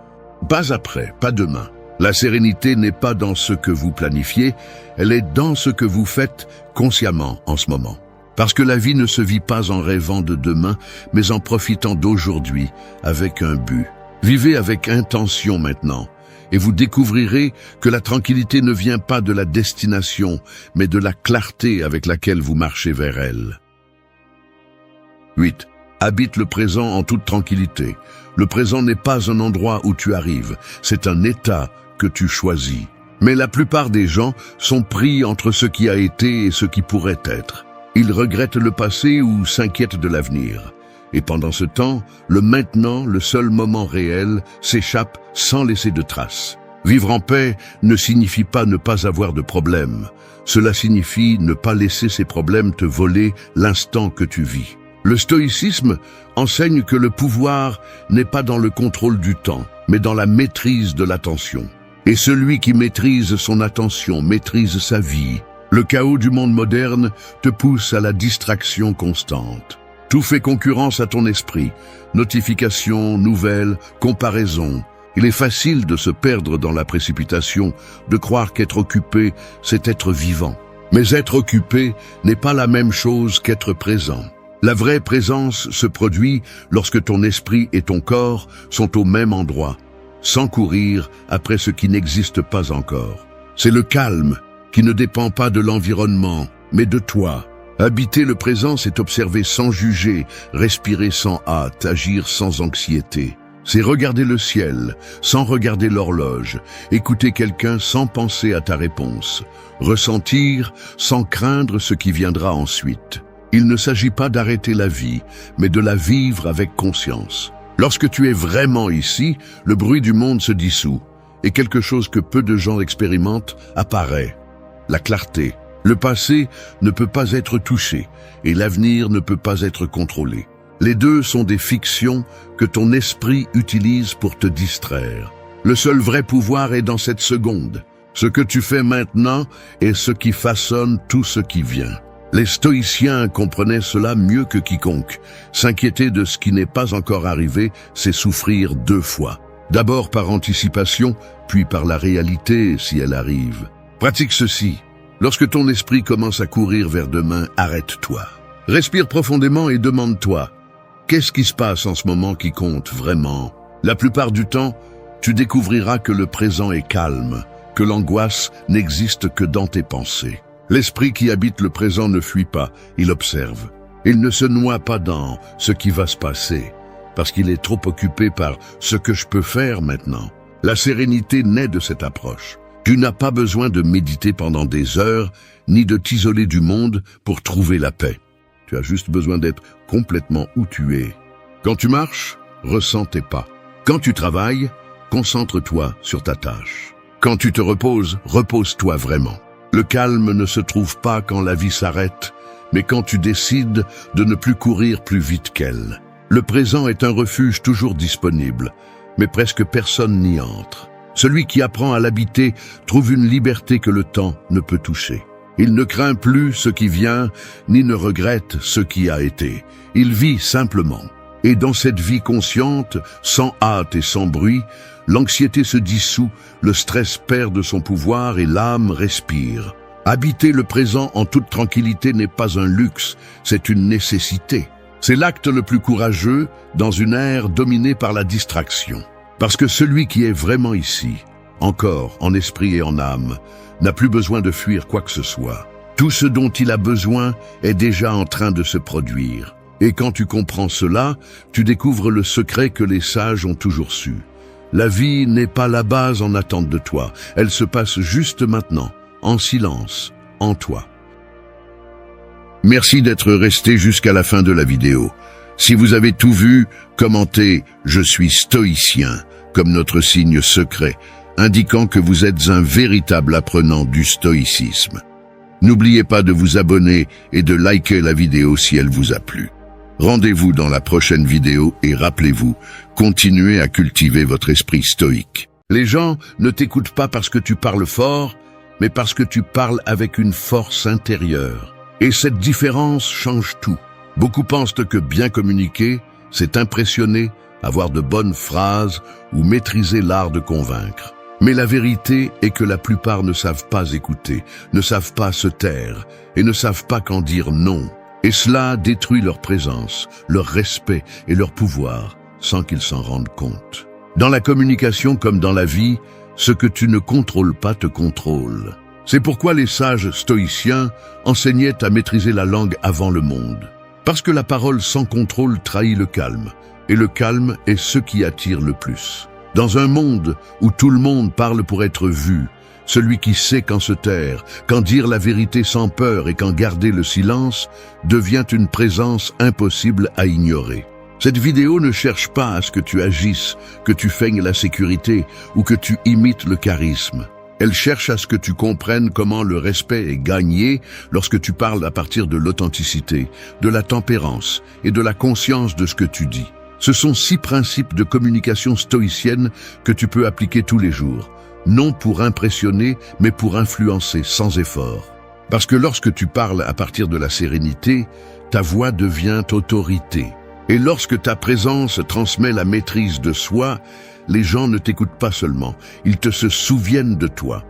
pas après, pas demain. La sérénité n'est pas dans ce que vous planifiez, elle est dans ce que vous faites consciemment en ce moment. Parce que la vie ne se vit pas en rêvant de demain, mais en profitant d'aujourd'hui avec un but. Vivez avec intention maintenant, et vous découvrirez que la tranquillité ne vient pas de la destination, mais de la clarté avec laquelle vous marchez vers elle. 8. Habite le présent en toute tranquillité. Le présent n'est pas un endroit où tu arrives, c'est un état que tu choisis. Mais la plupart des gens sont pris entre ce qui a été et ce qui pourrait être. Ils regrettent le passé ou s'inquiètent de l'avenir. Et pendant ce temps, le maintenant, le seul moment réel, s'échappe sans laisser de traces. Vivre en paix ne signifie pas ne pas avoir de problème. Cela signifie ne pas laisser ces problèmes te voler l'instant que tu vis. Le stoïcisme enseigne que le pouvoir n'est pas dans le contrôle du temps, mais dans la maîtrise de l'attention. Et celui qui maîtrise son attention maîtrise sa vie. Le chaos du monde moderne te pousse à la distraction constante. Tout fait concurrence à ton esprit. Notifications, nouvelles, comparaisons. Il est facile de se perdre dans la précipitation, de croire qu'être occupé, c'est être vivant. Mais être occupé n'est pas la même chose qu'être présent. La vraie présence se produit lorsque ton esprit et ton corps sont au même endroit, sans courir après ce qui n'existe pas encore. C'est le calme qui ne dépend pas de l'environnement, mais de toi. Habiter le présent, c'est observer sans juger, respirer sans hâte, agir sans anxiété. C'est regarder le ciel, sans regarder l'horloge, écouter quelqu'un sans penser à ta réponse, ressentir sans craindre ce qui viendra ensuite. Il ne s'agit pas d'arrêter la vie, mais de la vivre avec conscience. Lorsque tu es vraiment ici, le bruit du monde se dissout, et quelque chose que peu de gens expérimentent apparaît. La clarté. Le passé ne peut pas être touché, et l'avenir ne peut pas être contrôlé. Les deux sont des fictions que ton esprit utilise pour te distraire. Le seul vrai pouvoir est dans cette seconde. Ce que tu fais maintenant est ce qui façonne tout ce qui vient. Les stoïciens comprenaient cela mieux que quiconque. S'inquiéter de ce qui n'est pas encore arrivé, c'est souffrir deux fois. D'abord par anticipation, puis par la réalité si elle arrive. Pratique ceci. Lorsque ton esprit commence à courir vers demain, arrête-toi. Respire profondément et demande-toi, qu'est-ce qui se passe en ce moment qui compte vraiment? La plupart du temps, tu découvriras que le présent est calme, que l'angoisse n'existe que dans tes pensées. L'esprit qui habite le présent ne fuit pas, il observe. Il ne se noie pas dans ce qui va se passer, parce qu'il est trop occupé par ce que je peux faire maintenant. La sérénité naît de cette approche. Tu n'as pas besoin de méditer pendant des heures, ni de t'isoler du monde pour trouver la paix. Tu as juste besoin d'être complètement où tu es. Quand tu marches, ressens tes pas. Quand tu travailles, concentre-toi sur ta tâche. Quand tu te reposes, repose-toi vraiment. Le calme ne se trouve pas quand la vie s'arrête, mais quand tu décides de ne plus courir plus vite qu'elle. Le présent est un refuge toujours disponible, mais presque personne n'y entre. Celui qui apprend à l'habiter trouve une liberté que le temps ne peut toucher. Il ne craint plus ce qui vient, ni ne regrette ce qui a été. Il vit simplement. Et dans cette vie consciente, sans hâte et sans bruit, l'anxiété se dissout, le stress perd de son pouvoir et l'âme respire. Habiter le présent en toute tranquillité n'est pas un luxe, c'est une nécessité. C'est l'acte le plus courageux dans une ère dominée par la distraction. Parce que celui qui est vraiment ici, encore en esprit et en âme, n'a plus besoin de fuir quoi que ce soit. Tout ce dont il a besoin est déjà en train de se produire. Et quand tu comprends cela, tu découvres le secret que les sages ont toujours su. La vie n'est pas la base en attente de toi, elle se passe juste maintenant, en silence, en toi. Merci d'être resté jusqu'à la fin de la vidéo. Si vous avez tout vu, commentez « Je suis stoïcien » comme notre signe secret, indiquant que vous êtes un véritable apprenant du stoïcisme. N'oubliez pas de vous abonner et de liker la vidéo si elle vous a plu. Rendez-vous dans la prochaine vidéo et rappelez-vous, continuez à cultiver votre esprit stoïque. Les gens ne t'écoutent pas parce que tu parles fort, mais parce que tu parles avec une force intérieure. Et cette différence change tout. Beaucoup pensent que bien communiquer, c'est impressionner, avoir de bonnes phrases ou maîtriser l'art de convaincre. Mais la vérité est que la plupart ne savent pas écouter, ne savent pas se taire et ne savent pas quand dire non. Et cela détruit leur présence, leur respect et leur pouvoir, sans qu'ils s'en rendent compte. Dans la communication comme dans la vie, ce que tu ne contrôles pas te contrôle. C'est pourquoi les sages stoïciens enseignaient à maîtriser la langue avant le monde. Parce que la parole sans contrôle trahit le calme, et le calme est ce qui attire le plus. Dans un monde où tout le monde parle pour être vu, celui qui sait quand se taire, quand dire la vérité sans peur et quand garder le silence, devient une présence impossible à ignorer. Cette vidéo ne cherche pas à ce que tu agisses, que tu feignes la sécurité ou que tu imites le charisme. Elle cherche à ce que tu comprennes comment le respect est gagné lorsque tu parles à partir de l'authenticité, de la tempérance et de la conscience de ce que tu dis. Ce sont 6 principes de communication stoïcienne que tu peux appliquer tous les jours. Non pour impressionner, mais pour influencer sans effort. Parce que lorsque tu parles à partir de la sérénité, ta voix devient autorité. Et lorsque ta présence transmet la maîtrise de soi, les gens ne t'écoutent pas seulement, ils te se souviennent de toi.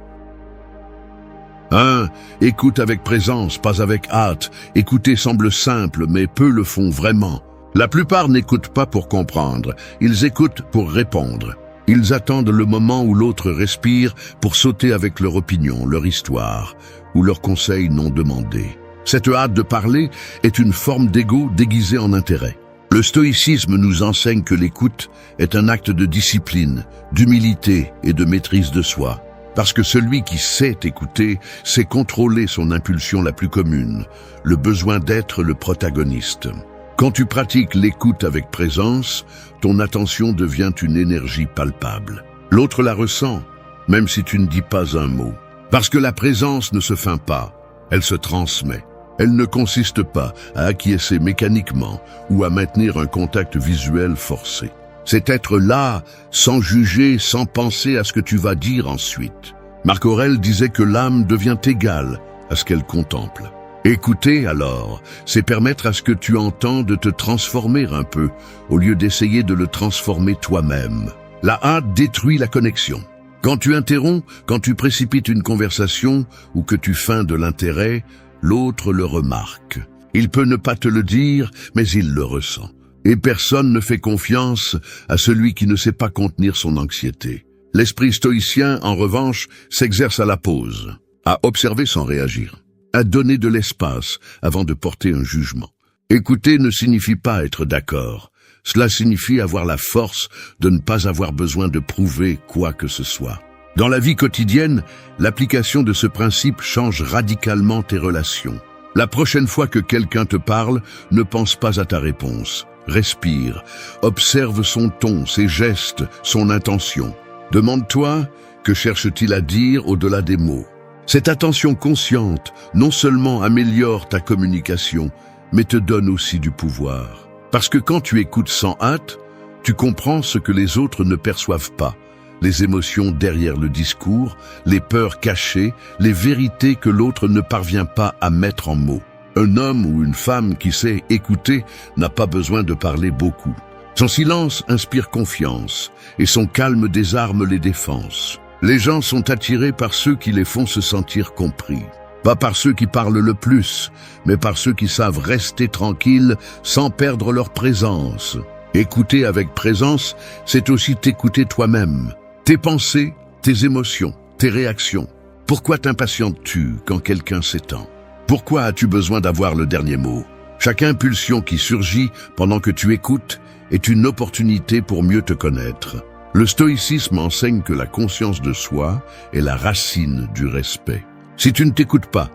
1. Écoute avec présence, pas avec hâte. Écouter semble simple, mais peu le font vraiment. La plupart n'écoutent pas pour comprendre, ils écoutent pour répondre. Ils attendent le moment où l'autre respire pour sauter avec leur opinion, leur histoire ou leurs conseils non demandés. Cette hâte de parler est une forme d'ego déguisée en intérêt. Le stoïcisme nous enseigne que l'écoute est un acte de discipline, d'humilité et de maîtrise de soi. Parce que celui qui sait écouter sait contrôler son impulsion la plus commune, le besoin d'être le protagoniste. Quand tu pratiques l'écoute avec présence, ton attention devient une énergie palpable. L'autre la ressent, même si tu ne dis pas un mot. Parce que la présence ne se feint pas, elle se transmet. Elle ne consiste pas à acquiescer mécaniquement ou à maintenir un contact visuel forcé. C'est être là, sans juger, sans penser à ce que tu vas dire ensuite. Marc Aurèle disait que l'âme devient égale à ce qu'elle contemple. Écouter, alors, c'est permettre à ce que tu entends de te transformer un peu, au lieu d'essayer de le transformer toi-même. La hâte détruit la connexion. Quand tu interromps, quand tu précipites une conversation ou que tu feins de l'intérêt, l'autre le remarque. Il peut ne pas te le dire, mais il le ressent. Et personne ne fait confiance à celui qui ne sait pas contenir son anxiété. L'esprit stoïcien, en revanche, s'exerce à la pause, à observer sans réagir, à donner de l'espace avant de porter un jugement. Écouter ne signifie pas être d'accord. Cela signifie avoir la force de ne pas avoir besoin de prouver quoi que ce soit. Dans la vie quotidienne, l'application de ce principe change radicalement tes relations. La prochaine fois que quelqu'un te parle, ne pense pas à ta réponse. Respire, observe son ton, ses gestes, son intention. Demande-toi, que cherche-t-il à dire au-delà des mots? Cette attention consciente non seulement améliore ta communication, mais te donne aussi du pouvoir. Parce que quand tu écoutes sans hâte, tu comprends ce que les autres ne perçoivent pas. Les émotions derrière le discours, les peurs cachées, les vérités que l'autre ne parvient pas à mettre en mots. Un homme ou une femme qui sait écouter n'a pas besoin de parler beaucoup. Son silence inspire confiance et son calme désarme les défenses. Les gens sont attirés par ceux qui les font se sentir compris. Pas par ceux qui parlent le plus, mais par ceux qui savent rester tranquilles sans perdre leur présence. Écouter avec présence, c'est aussi t'écouter toi-même. Tes pensées, tes émotions, tes réactions. Pourquoi t'impatientes-tu quand quelqu'un s'étend? Pourquoi as-tu besoin d'avoir le dernier mot? Chaque impulsion qui surgit pendant que tu écoutes est une opportunité pour mieux te connaître. Le stoïcisme enseigne que la conscience de soi est la racine du respect. Si tu ne t'écoutes pas,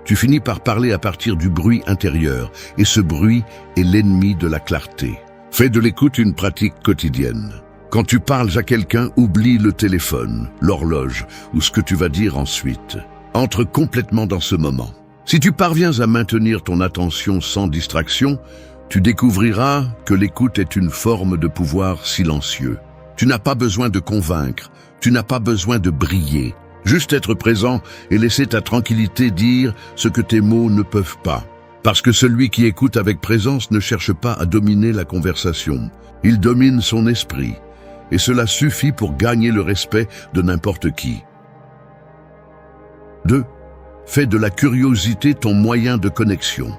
tu finis par parler à partir du bruit intérieur, et ce bruit est l'ennemi de la clarté. Fais de l'écoute une pratique quotidienne. Quand tu parles à quelqu'un, oublie le téléphone, l'horloge ou ce que tu vas dire ensuite. Entre complètement dans ce moment. Si tu parviens à maintenir ton attention sans distraction, tu découvriras que l'écoute est une forme de pouvoir silencieux. Tu n'as pas besoin de convaincre, tu n'as pas besoin de briller. Juste être présent et laisser ta tranquillité dire ce que tes mots ne peuvent pas. Parce que celui qui écoute avec présence ne cherche pas à dominer la conversation. Il domine son esprit. Et cela suffit pour gagner le respect de n'importe qui. 2. Fais de la curiosité ton moyen de connexion.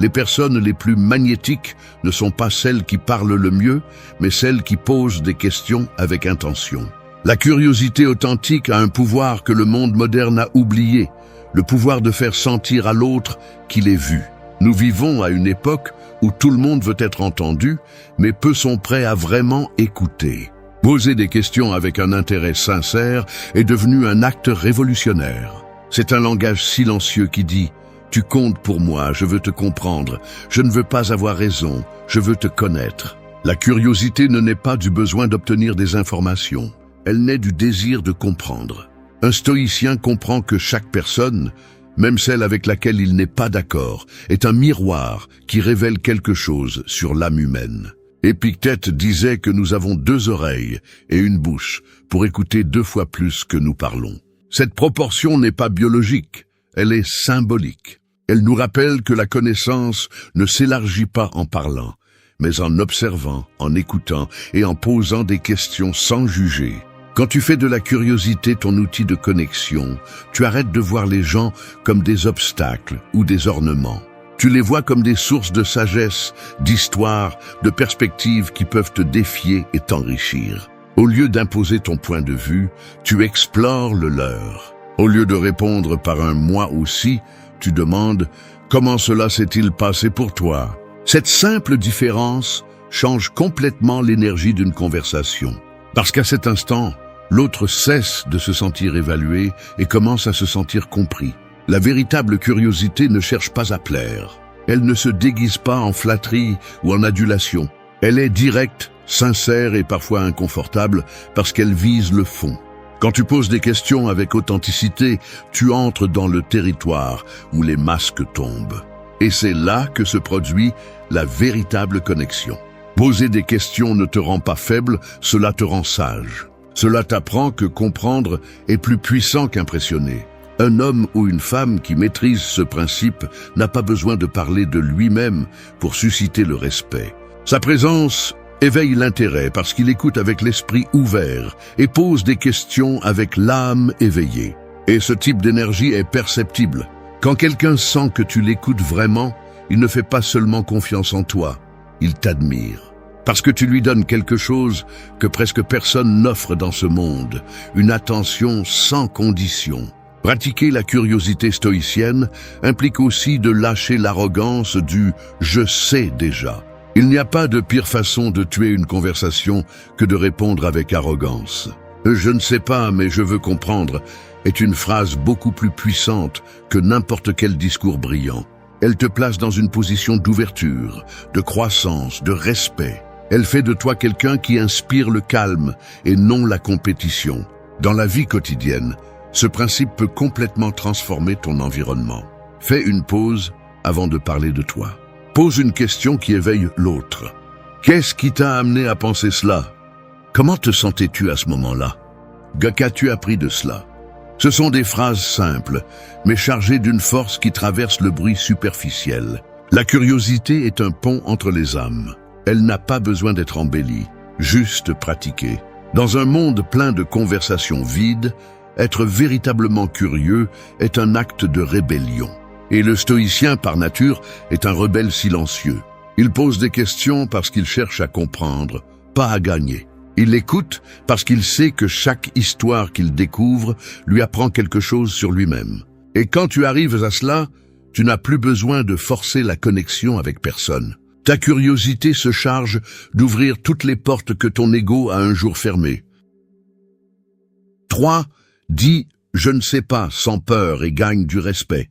Les personnes les plus magnétiques ne sont pas celles qui parlent le mieux, mais celles qui posent des questions avec intention. La curiosité authentique a un pouvoir que le monde moderne a oublié, le pouvoir de faire sentir à l'autre qu'il est vu. Nous vivons à une époque où tout le monde veut être entendu, mais peu sont prêts à vraiment écouter. Poser des questions avec un intérêt sincère est devenu un acte révolutionnaire. C'est un langage silencieux qui dit « Tu comptes pour moi, je veux te comprendre, je ne veux pas avoir raison, je veux te connaître ». La curiosité ne naît pas du besoin d'obtenir des informations, elle naît du désir de comprendre. Un stoïcien comprend que chaque personne, même celle avec laquelle il n'est pas d'accord, est un miroir qui révèle quelque chose sur l'âme humaine. Épictète disait que nous avons 2 oreilles et une bouche pour écouter 2 fois plus que nous parlons. Cette proportion n'est pas biologique, elle est symbolique. Elle nous rappelle que la connaissance ne s'élargit pas en parlant, mais en observant, en écoutant et en posant des questions sans juger. Quand tu fais de la curiosité ton outil de connexion, tu arrêtes de voir les gens comme des obstacles ou des ornements. Tu les vois comme des sources de sagesse, d'histoire, de perspectives qui peuvent te défier et t'enrichir. Au lieu d'imposer ton point de vue, tu explores le leur. Au lieu de répondre par un « moi aussi », tu demandes « comment cela s'est-il passé pour toi ?» Cette simple différence change complètement l'énergie d'une conversation. Parce qu'à cet instant, l'autre cesse de se sentir évalué et commence à se sentir compris. La véritable curiosité ne cherche pas à plaire. Elle ne se déguise pas en flatterie ou en adulation. Elle est directe, sincère et parfois inconfortable parce qu'elle vise le fond. Quand tu poses des questions avec authenticité, tu entres dans le territoire où les masques tombent. Et c'est là que se produit la véritable connexion. Poser des questions ne te rend pas faible, cela te rend sage. Cela t'apprend que comprendre est plus puissant qu'impressionner. Un homme ou une femme qui maîtrise ce principe n'a pas besoin de parler de lui-même pour susciter le respect. Sa présence éveille l'intérêt parce qu'il écoute avec l'esprit ouvert et pose des questions avec l'âme éveillée. Et ce type d'énergie est perceptible. Quand quelqu'un sent que tu l'écoutes vraiment, il ne fait pas seulement confiance en toi, il t'admire. Parce que tu lui donnes quelque chose que presque personne n'offre dans ce monde, une attention sans condition. Pratiquer la curiosité stoïcienne implique aussi de lâcher l'arrogance du « je sais déjà ». Il n'y a pas de pire façon de tuer une conversation que de répondre avec arrogance. « Je ne sais pas, mais je veux comprendre » est une phrase beaucoup plus puissante que n'importe quel discours brillant. Elle te place dans une position d'ouverture, de croissance, de respect. Elle fait de toi quelqu'un qui inspire le calme et non la compétition. Dans la vie quotidienne, ce principe peut complètement transformer ton environnement. Fais une pause avant de parler de toi. Pose une question qui éveille l'autre. Qu'est-ce qui t'a amené à penser cela? Comment te sentais-tu à ce moment-là? Qu'as-tu appris de cela? Ce sont des phrases simples, mais chargées d'une force qui traverse le bruit superficiel. La curiosité est un pont entre les âmes. Elle n'a pas besoin d'être embellie, juste pratiquée. Dans un monde plein de conversations vides, être véritablement curieux est un acte de rébellion. Et le stoïcien, par nature, est un rebelle silencieux. Il pose des questions parce qu'il cherche à comprendre, pas à gagner. Il écoute parce qu'il sait que chaque histoire qu'il découvre lui apprend quelque chose sur lui-même. Et quand tu arrives à cela, tu n'as plus besoin de forcer la connexion avec personne. Ta curiosité se charge d'ouvrir toutes les portes que ton ego a un jour fermées. 3. Dis « je ne sais pas » sans peur et gagne du respect.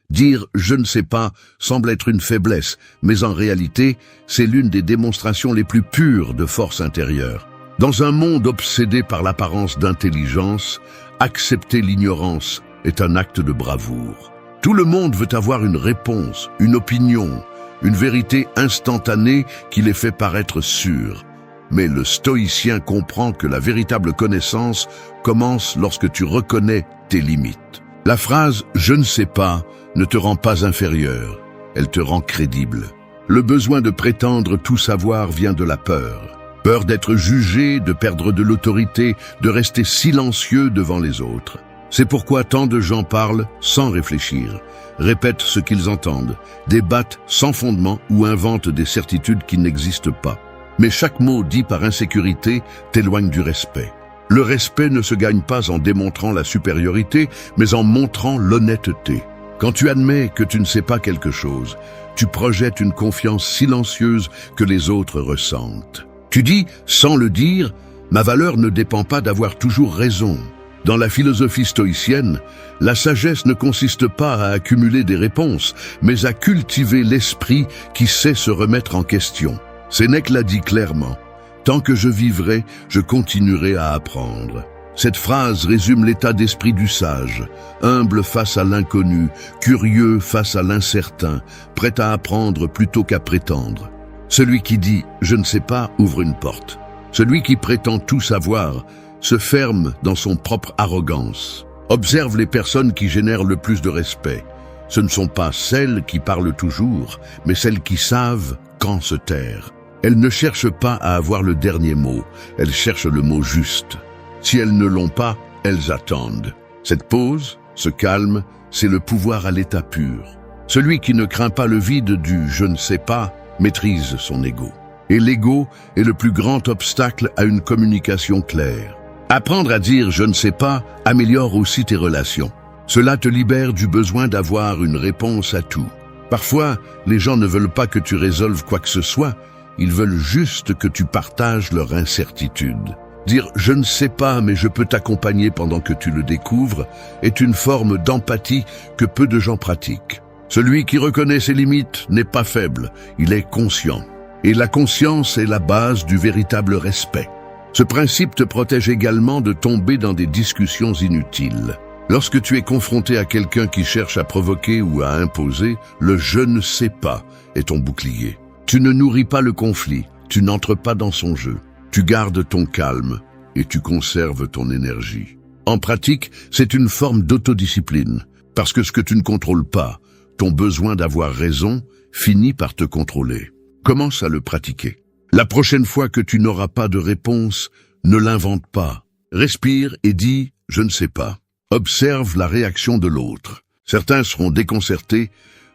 Dire « je ne sais pas » semble être une faiblesse, mais en réalité, c'est l'une des démonstrations les plus pures de force intérieure. Dans un monde obsédé par l'apparence d'intelligence, accepter l'ignorance est un acte de bravoure. Tout le monde veut avoir une réponse, une opinion, une vérité instantanée qui les fait paraître sûrs. Mais le stoïcien comprend que la véritable connaissance commence lorsque tu reconnais tes limites. La phrase « je ne sais pas » ne te rend pas inférieur, elle te rend crédible. Le besoin de prétendre tout savoir vient de la peur. Peur d'être jugé, de perdre de l'autorité, de rester silencieux devant les autres. C'est pourquoi tant de gens parlent sans réfléchir, répètent ce qu'ils entendent, débattent sans fondement ou inventent des certitudes qui n'existent pas. Mais chaque mot dit par insécurité t'éloigne du respect. Le respect ne se gagne pas en démontrant la supériorité, mais en montrant l'honnêteté. Quand tu admets que tu ne sais pas quelque chose, tu projettes une confiance silencieuse que les autres ressentent. Tu dis, sans le dire, ma valeur ne dépend pas d'avoir toujours raison. Dans la philosophie stoïcienne, la sagesse ne consiste pas à accumuler des réponses, mais à cultiver l'esprit qui sait se remettre en question. Sénèque l'a dit clairement, « Tant que je vivrai, je continuerai à apprendre ». Cette phrase résume l'état d'esprit du sage, humble face à l'inconnu, curieux face à l'incertain, prêt à apprendre plutôt qu'à prétendre. Celui qui dit « je ne sais pas » ouvre une porte. Celui qui prétend tout savoir se ferme dans son propre arrogance. Observe les personnes qui génèrent le plus de respect. Ce ne sont pas celles qui parlent toujours, mais celles qui savent quand se taire. Elles ne cherchent pas à avoir le dernier mot, elles cherchent le mot juste. Si elles ne l'ont pas, elles attendent. Cette pause, ce calme, c'est le pouvoir à l'état pur. Celui qui ne craint pas le vide du « je ne sais pas » maîtrise son ego. Et l'ego est le plus grand obstacle à une communication claire. Apprendre à dire « je ne sais pas » améliore aussi tes relations. Cela te libère du besoin d'avoir une réponse à tout. Parfois, les gens ne veulent pas que tu résolves quoi que ce soit, ils veulent juste que tu partages leur incertitude. Dire « je ne sais pas, mais je peux t'accompagner pendant que tu le découvres » est une forme d'empathie que peu de gens pratiquent. Celui qui reconnaît ses limites n'est pas faible, il est conscient. Et la conscience est la base du véritable respect. Ce principe te protège également de tomber dans des discussions inutiles. Lorsque tu es confronté à quelqu'un qui cherche à provoquer ou à imposer, le « je ne sais pas » est ton bouclier. Tu ne nourris pas le conflit, tu n'entres pas dans son jeu. Tu gardes ton calme et tu conserves ton énergie. En pratique, c'est une forme d'autodiscipline, parce que ce que tu ne contrôles pas, ton besoin d'avoir raison, finit par te contrôler. Commence à le pratiquer. La prochaine fois que tu n'auras pas de réponse, ne l'invente pas. Respire et dis « je ne sais pas ». Observe la réaction de l'autre. Certains seront déconcertés,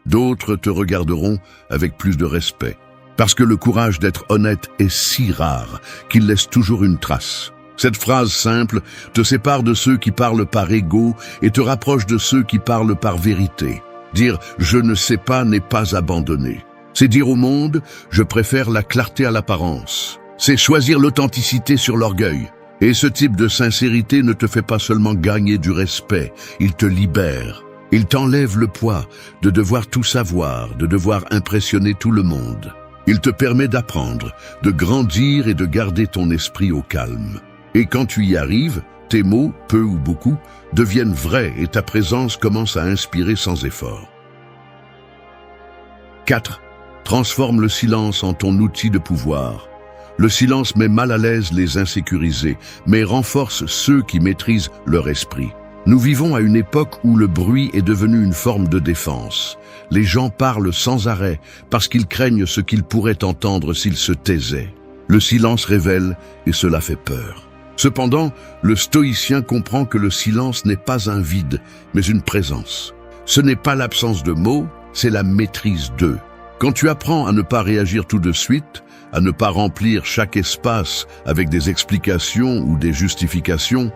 d'autres te regarderont avec plus de respect. Parce que le courage d'être honnête est si rare qu'il laisse toujours une trace. Cette phrase simple te sépare de ceux qui parlent par ego et te rapproche de ceux qui parlent par vérité. Dire « je ne sais pas » n'est pas abandonner. C'est dire au monde « je préfère la clarté à l'apparence ». C'est choisir l'authenticité sur l'orgueil. Et ce type de sincérité ne te fait pas seulement gagner du respect, il te libère. Il t'enlève le poids de devoir tout savoir, de devoir impressionner tout le monde. Il te permet d'apprendre, de grandir et de garder ton esprit au calme. Et quand tu y arrives, tes mots, peu ou beaucoup, deviennent vrais et ta présence commence à inspirer sans effort. 4. Transforme le silence en ton outil de pouvoir. Le silence met mal à l'aise les insécurisés, mais renforce ceux qui maîtrisent leur esprit. Nous vivons à une époque où le bruit est devenu une forme de défense. Les gens parlent sans arrêt parce qu'ils craignent ce qu'ils pourraient entendre s'ils se taisaient. Le silence révèle et cela fait peur. Cependant, le stoïcien comprend que le silence n'est pas un vide, mais une présence. Ce n'est pas l'absence de mots, c'est la maîtrise d'eux. Quand tu apprends à ne pas réagir tout de suite, à ne pas remplir chaque espace avec des explications ou des justifications,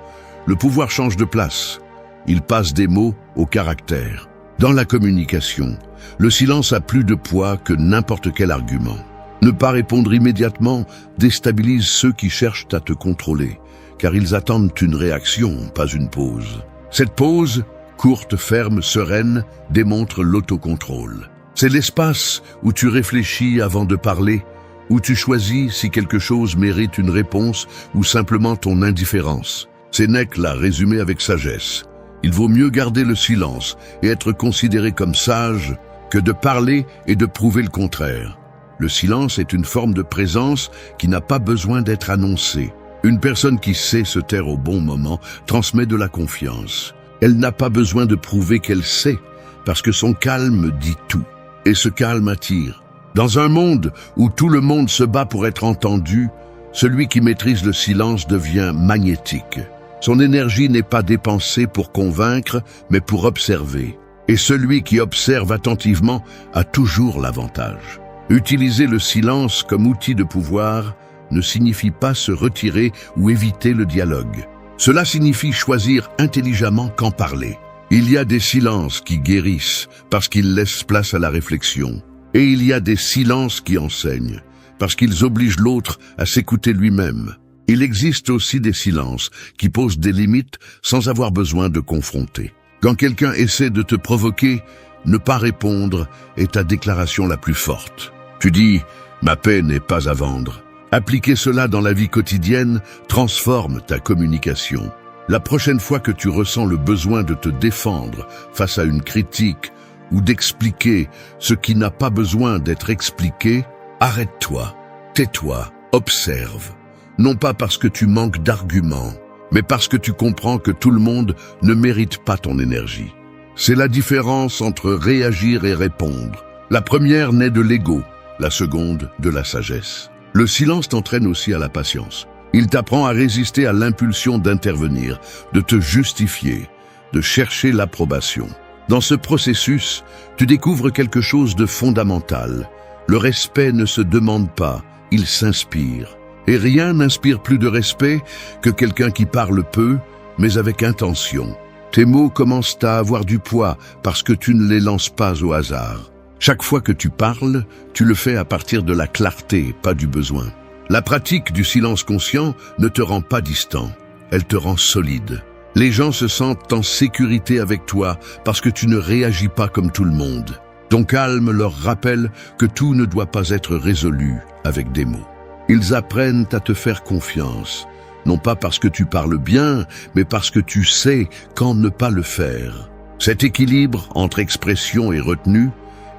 le pouvoir change de place. Il passe des mots au caractère. Dans la communication, le silence a plus de poids que n'importe quel argument. Ne pas répondre immédiatement déstabilise ceux qui cherchent à te contrôler, car ils attendent une réaction, pas une pause. Cette pause, courte, ferme, sereine, démontre l'autocontrôle. C'est l'espace où tu réfléchis avant de parler, où tu choisis si quelque chose mérite une réponse ou simplement ton indifférence. Sénèque l'a résumé avec sagesse. Il vaut mieux garder le silence et être considéré comme sage que de parler et de prouver le contraire. Le silence est une forme de présence qui n'a pas besoin d'être annoncée. Une personne qui sait se taire au bon moment transmet de la confiance. Elle n'a pas besoin de prouver qu'elle sait, parce que son calme dit tout. Et ce calme attire. Dans un monde où tout le monde se bat pour être entendu, celui qui maîtrise le silence devient magnétique. Son énergie n'est pas dépensée pour convaincre, mais pour observer. Et celui qui observe attentivement a toujours l'avantage. Utiliser le silence comme outil de pouvoir ne signifie pas se retirer ou éviter le dialogue. Cela signifie choisir intelligemment quand parler. Il y a des silences qui guérissent parce qu'ils laissent place à la réflexion. Et il y a des silences qui enseignent parce qu'ils obligent l'autre à s'écouter lui-même. Il existe aussi des silences qui posent des limites sans avoir besoin de confronter. Quand quelqu'un essaie de te provoquer, ne pas répondre est ta déclaration la plus forte. Tu dis « ma paix n'est pas à vendre ». Appliquer cela dans la vie quotidienne transforme ta communication. La prochaine fois que tu ressens le besoin de te défendre face à une critique ou d'expliquer ce qui n'a pas besoin d'être expliqué, arrête-toi, tais-toi, observe. Non pas parce que tu manques d'arguments, mais parce que tu comprends que tout le monde ne mérite pas ton énergie. C'est la différence entre réagir et répondre. La première naît de l'ego, la seconde de la sagesse. Le silence t'entraîne aussi à la patience. Il t'apprend à résister à l'impulsion d'intervenir, de te justifier, de chercher l'approbation. Dans ce processus, tu découvres quelque chose de fondamental. Le respect ne se demande pas, il s'inspire. Et rien n'inspire plus de respect que quelqu'un qui parle peu, mais avec intention. Tes mots commencent à avoir du poids parce que tu ne les lances pas au hasard. Chaque fois que tu parles, tu le fais à partir de la clarté, pas du besoin. La pratique du silence conscient ne te rend pas distant, elle te rend solide. Les gens se sentent en sécurité avec toi parce que tu ne réagis pas comme tout le monde. Ton calme leur rappelle que tout ne doit pas être résolu avec des mots. Ils apprennent à te faire confiance, non pas parce que tu parles bien, mais parce que tu sais quand ne pas le faire. Cet équilibre entre expression et retenue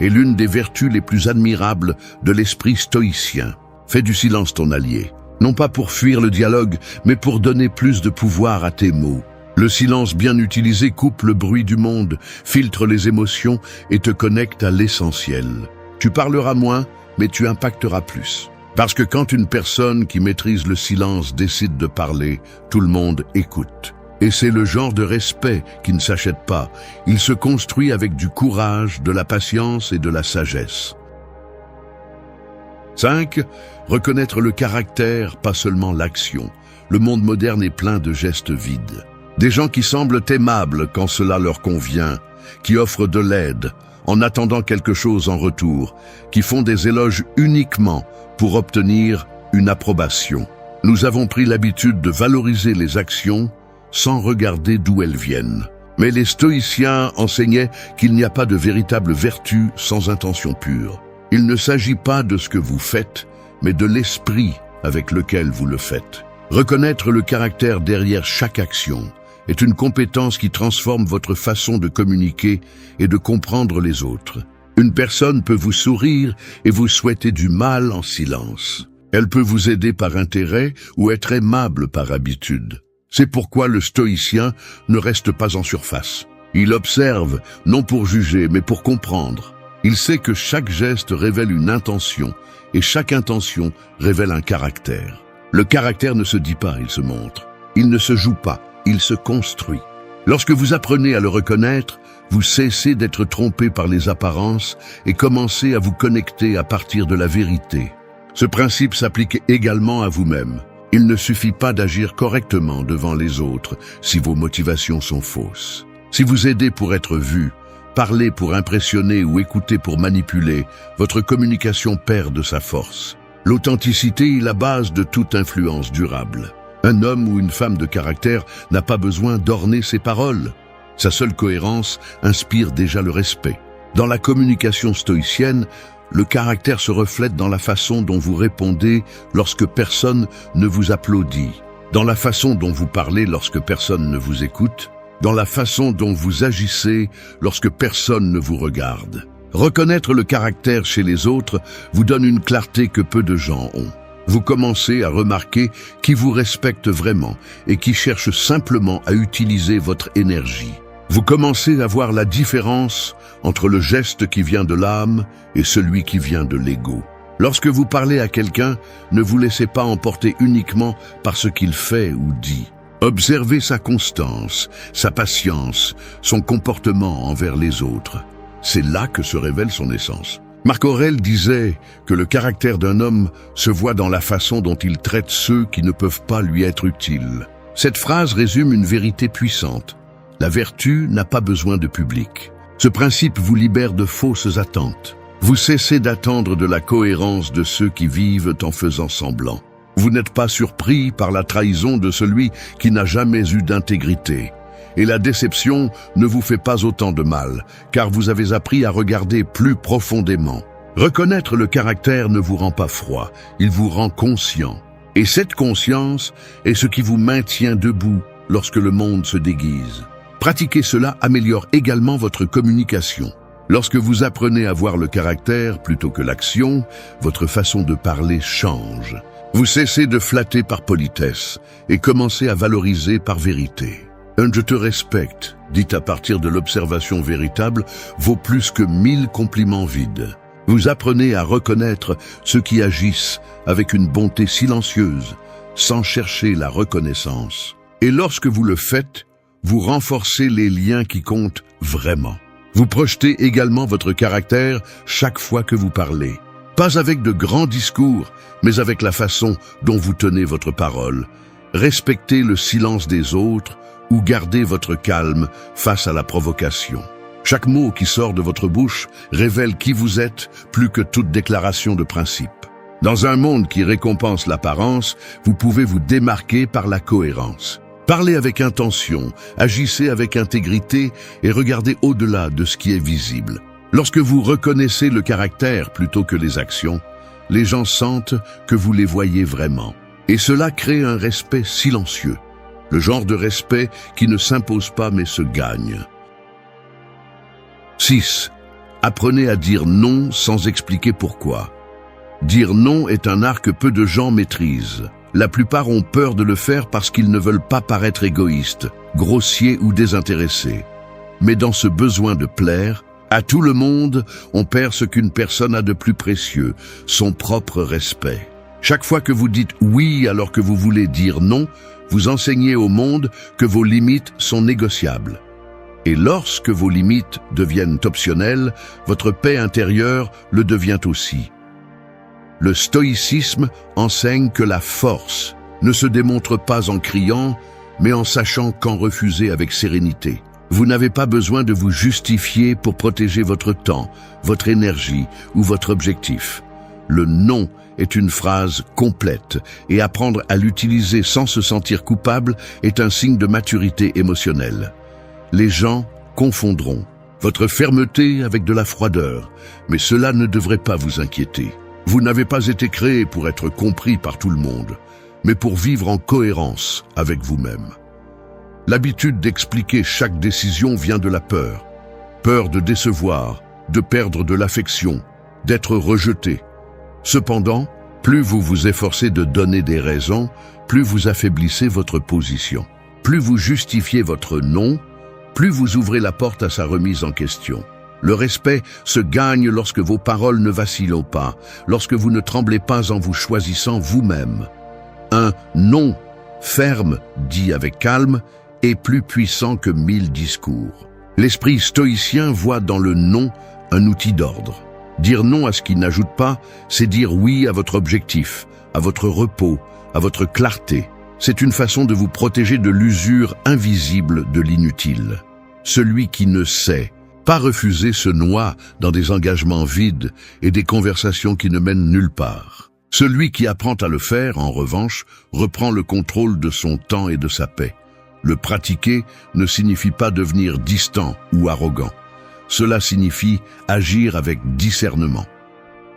est l'une des vertus les plus admirables de l'esprit stoïcien. Fais du silence ton allié, non pas pour fuir le dialogue, mais pour donner plus de pouvoir à tes mots. Le silence bien utilisé coupe le bruit du monde, filtre les émotions et te connecte à l'essentiel. Tu parleras moins, mais tu impacteras plus. Parce que quand une personne qui maîtrise le silence décide de parler, tout le monde écoute. Et c'est le genre de respect qui ne s'achète pas. Il se construit avec du courage, de la patience et de la sagesse. 5. Reconnaître le caractère, pas seulement l'action. Le monde moderne est plein de gestes vides. Des gens qui semblent aimables quand cela leur convient, qui offrent de l'aide, en attendant quelque chose en retour, qui font des éloges uniquement pour obtenir une approbation. Nous avons pris l'habitude de valoriser les actions sans regarder d'où elles viennent. Mais les stoïciens enseignaient qu'il n'y a pas de véritable vertu sans intention pure. Il ne s'agit pas de ce que vous faites, mais de l'esprit avec lequel vous le faites. Reconnaître le caractère derrière chaque action est une compétence qui transforme votre façon de communiquer et de comprendre les autres. Une personne peut vous sourire et vous souhaiter du mal en silence. Elle peut vous aider par intérêt ou être aimable par habitude. C'est pourquoi le stoïcien ne reste pas en surface. Il observe, non pour juger, mais pour comprendre. Il sait que chaque geste révèle une intention, et chaque intention révèle un caractère. Le caractère ne se dit pas, il se montre. Il ne se joue pas, il se construit. Lorsque vous apprenez à le reconnaître, vous cessez d'être trompé par les apparences et commencez à vous connecter à partir de la vérité. Ce principe s'applique également à vous-même. Il ne suffit pas d'agir correctement devant les autres si vos motivations sont fausses. Si vous aidez pour être vu, parler pour impressionner ou écouter pour manipuler, votre communication perd de sa force. L'authenticité est la base de toute influence durable. Un homme ou une femme de caractère n'a pas besoin d'orner ses paroles. Sa seule cohérence inspire déjà le respect. Dans la communication stoïcienne, le caractère se reflète dans la façon dont vous répondez lorsque personne ne vous applaudit, dans la façon dont vous parlez lorsque personne ne vous écoute, dans la façon dont vous agissez lorsque personne ne vous regarde. Reconnaître le caractère chez les autres vous donne une clarté que peu de gens ont. Vous commencez à remarquer qui vous respecte vraiment et qui cherche simplement à utiliser votre énergie. Vous commencez à voir la différence entre le geste qui vient de l'âme et celui qui vient de l'ego. Lorsque vous parlez à quelqu'un, ne vous laissez pas emporter uniquement par ce qu'il fait ou dit. Observez sa constance, sa patience, son comportement envers les autres. C'est là que se révèle son essence. Marc Aurèle disait que le caractère d'un homme se voit dans la façon dont il traite ceux qui ne peuvent pas lui être utiles. Cette phrase résume une vérité puissante. La vertu n'a pas besoin de public. Ce principe vous libère de fausses attentes. Vous cessez d'attendre de la cohérence de ceux qui vivent en faisant semblant. Vous n'êtes pas surpris par la trahison de celui qui n'a jamais eu d'intégrité. Et la déception ne vous fait pas autant de mal, car vous avez appris à regarder plus profondément. Reconnaître le caractère ne vous rend pas froid, il vous rend conscient. Et cette conscience est ce qui vous maintient debout lorsque le monde se déguise. Pratiquer cela améliore également votre communication. Lorsque vous apprenez à voir le caractère plutôt que l'action, votre façon de parler change. Vous cessez de flatter par politesse et commencez à valoriser par vérité. Un « je te respecte » dit à partir de l'observation véritable vaut plus que 1000 compliments vides. Vous apprenez à reconnaître ceux qui agissent avec une bonté silencieuse, sans chercher la reconnaissance. Et lorsque vous le faites, vous renforcez les liens qui comptent vraiment. Vous projetez également votre caractère chaque fois que vous parlez. Pas avec de grands discours, mais avec la façon dont vous tenez votre parole. Respectez le silence des autres ou gardez votre calme face à la provocation. Chaque mot qui sort de votre bouche révèle qui vous êtes plus que toute déclaration de principe. Dans un monde qui récompense l'apparence, vous pouvez vous démarquer par la cohérence. Parlez avec intention, agissez avec intégrité et regardez au-delà de ce qui est visible. Lorsque vous reconnaissez le caractère plutôt que les actions, les gens sentent que vous les voyez vraiment. Et cela crée un respect silencieux. Le genre de respect qui ne s'impose pas mais se gagne. 6. Apprenez à dire non sans expliquer pourquoi. Dire non est un art que peu de gens maîtrisent. La plupart ont peur de le faire parce qu'ils ne veulent pas paraître égoïstes, grossiers ou désintéressés. Mais dans ce besoin de plaire, à tout le monde, on perd ce qu'une personne a de plus précieux, son propre respect. Chaque fois que vous dites oui alors que vous voulez dire non, vous enseignez au monde que vos limites sont négociables. Et lorsque vos limites deviennent optionnelles, votre paix intérieure le devient aussi. Le stoïcisme enseigne que la force ne se démontre pas en criant, mais en sachant quand refuser avec sérénité. Vous n'avez pas besoin de vous justifier pour protéger votre temps, votre énergie ou votre objectif. Le non est une phrase complète et apprendre à l'utiliser sans se sentir coupable est un signe de maturité émotionnelle. Les gens confondront votre fermeté avec de la froideur, mais cela ne devrait pas vous inquiéter. Vous n'avez pas été créé pour être compris par tout le monde, mais pour vivre en cohérence avec vous-même. L'habitude d'expliquer chaque décision vient de la peur. Peur de décevoir, de perdre de l'affection, d'être rejeté. Cependant, plus vous vous efforcez de donner des raisons, plus vous affaiblissez votre position. Plus vous justifiez votre non, plus vous ouvrez la porte à sa remise en question. Le respect se gagne lorsque vos paroles ne vacillent pas, lorsque vous ne tremblez pas en vous choisissant vous-même. Un non ferme, dit avec calme, est plus puissant que 1000 discours. L'esprit stoïcien voit dans le non un outil d'ordre. Dire non à ce qui n'ajoute pas, c'est dire oui à votre objectif, à votre repos, à votre clarté. C'est une façon de vous protéger de l'usure invisible de l'inutile. Celui qui ne sait pas refuser se noie dans des engagements vides et des conversations qui ne mènent nulle part. Celui qui apprend à le faire, en revanche, reprend le contrôle de son temps et de sa paix. Le pratiquer ne signifie pas devenir distant ou arrogant. Cela signifie agir avec discernement.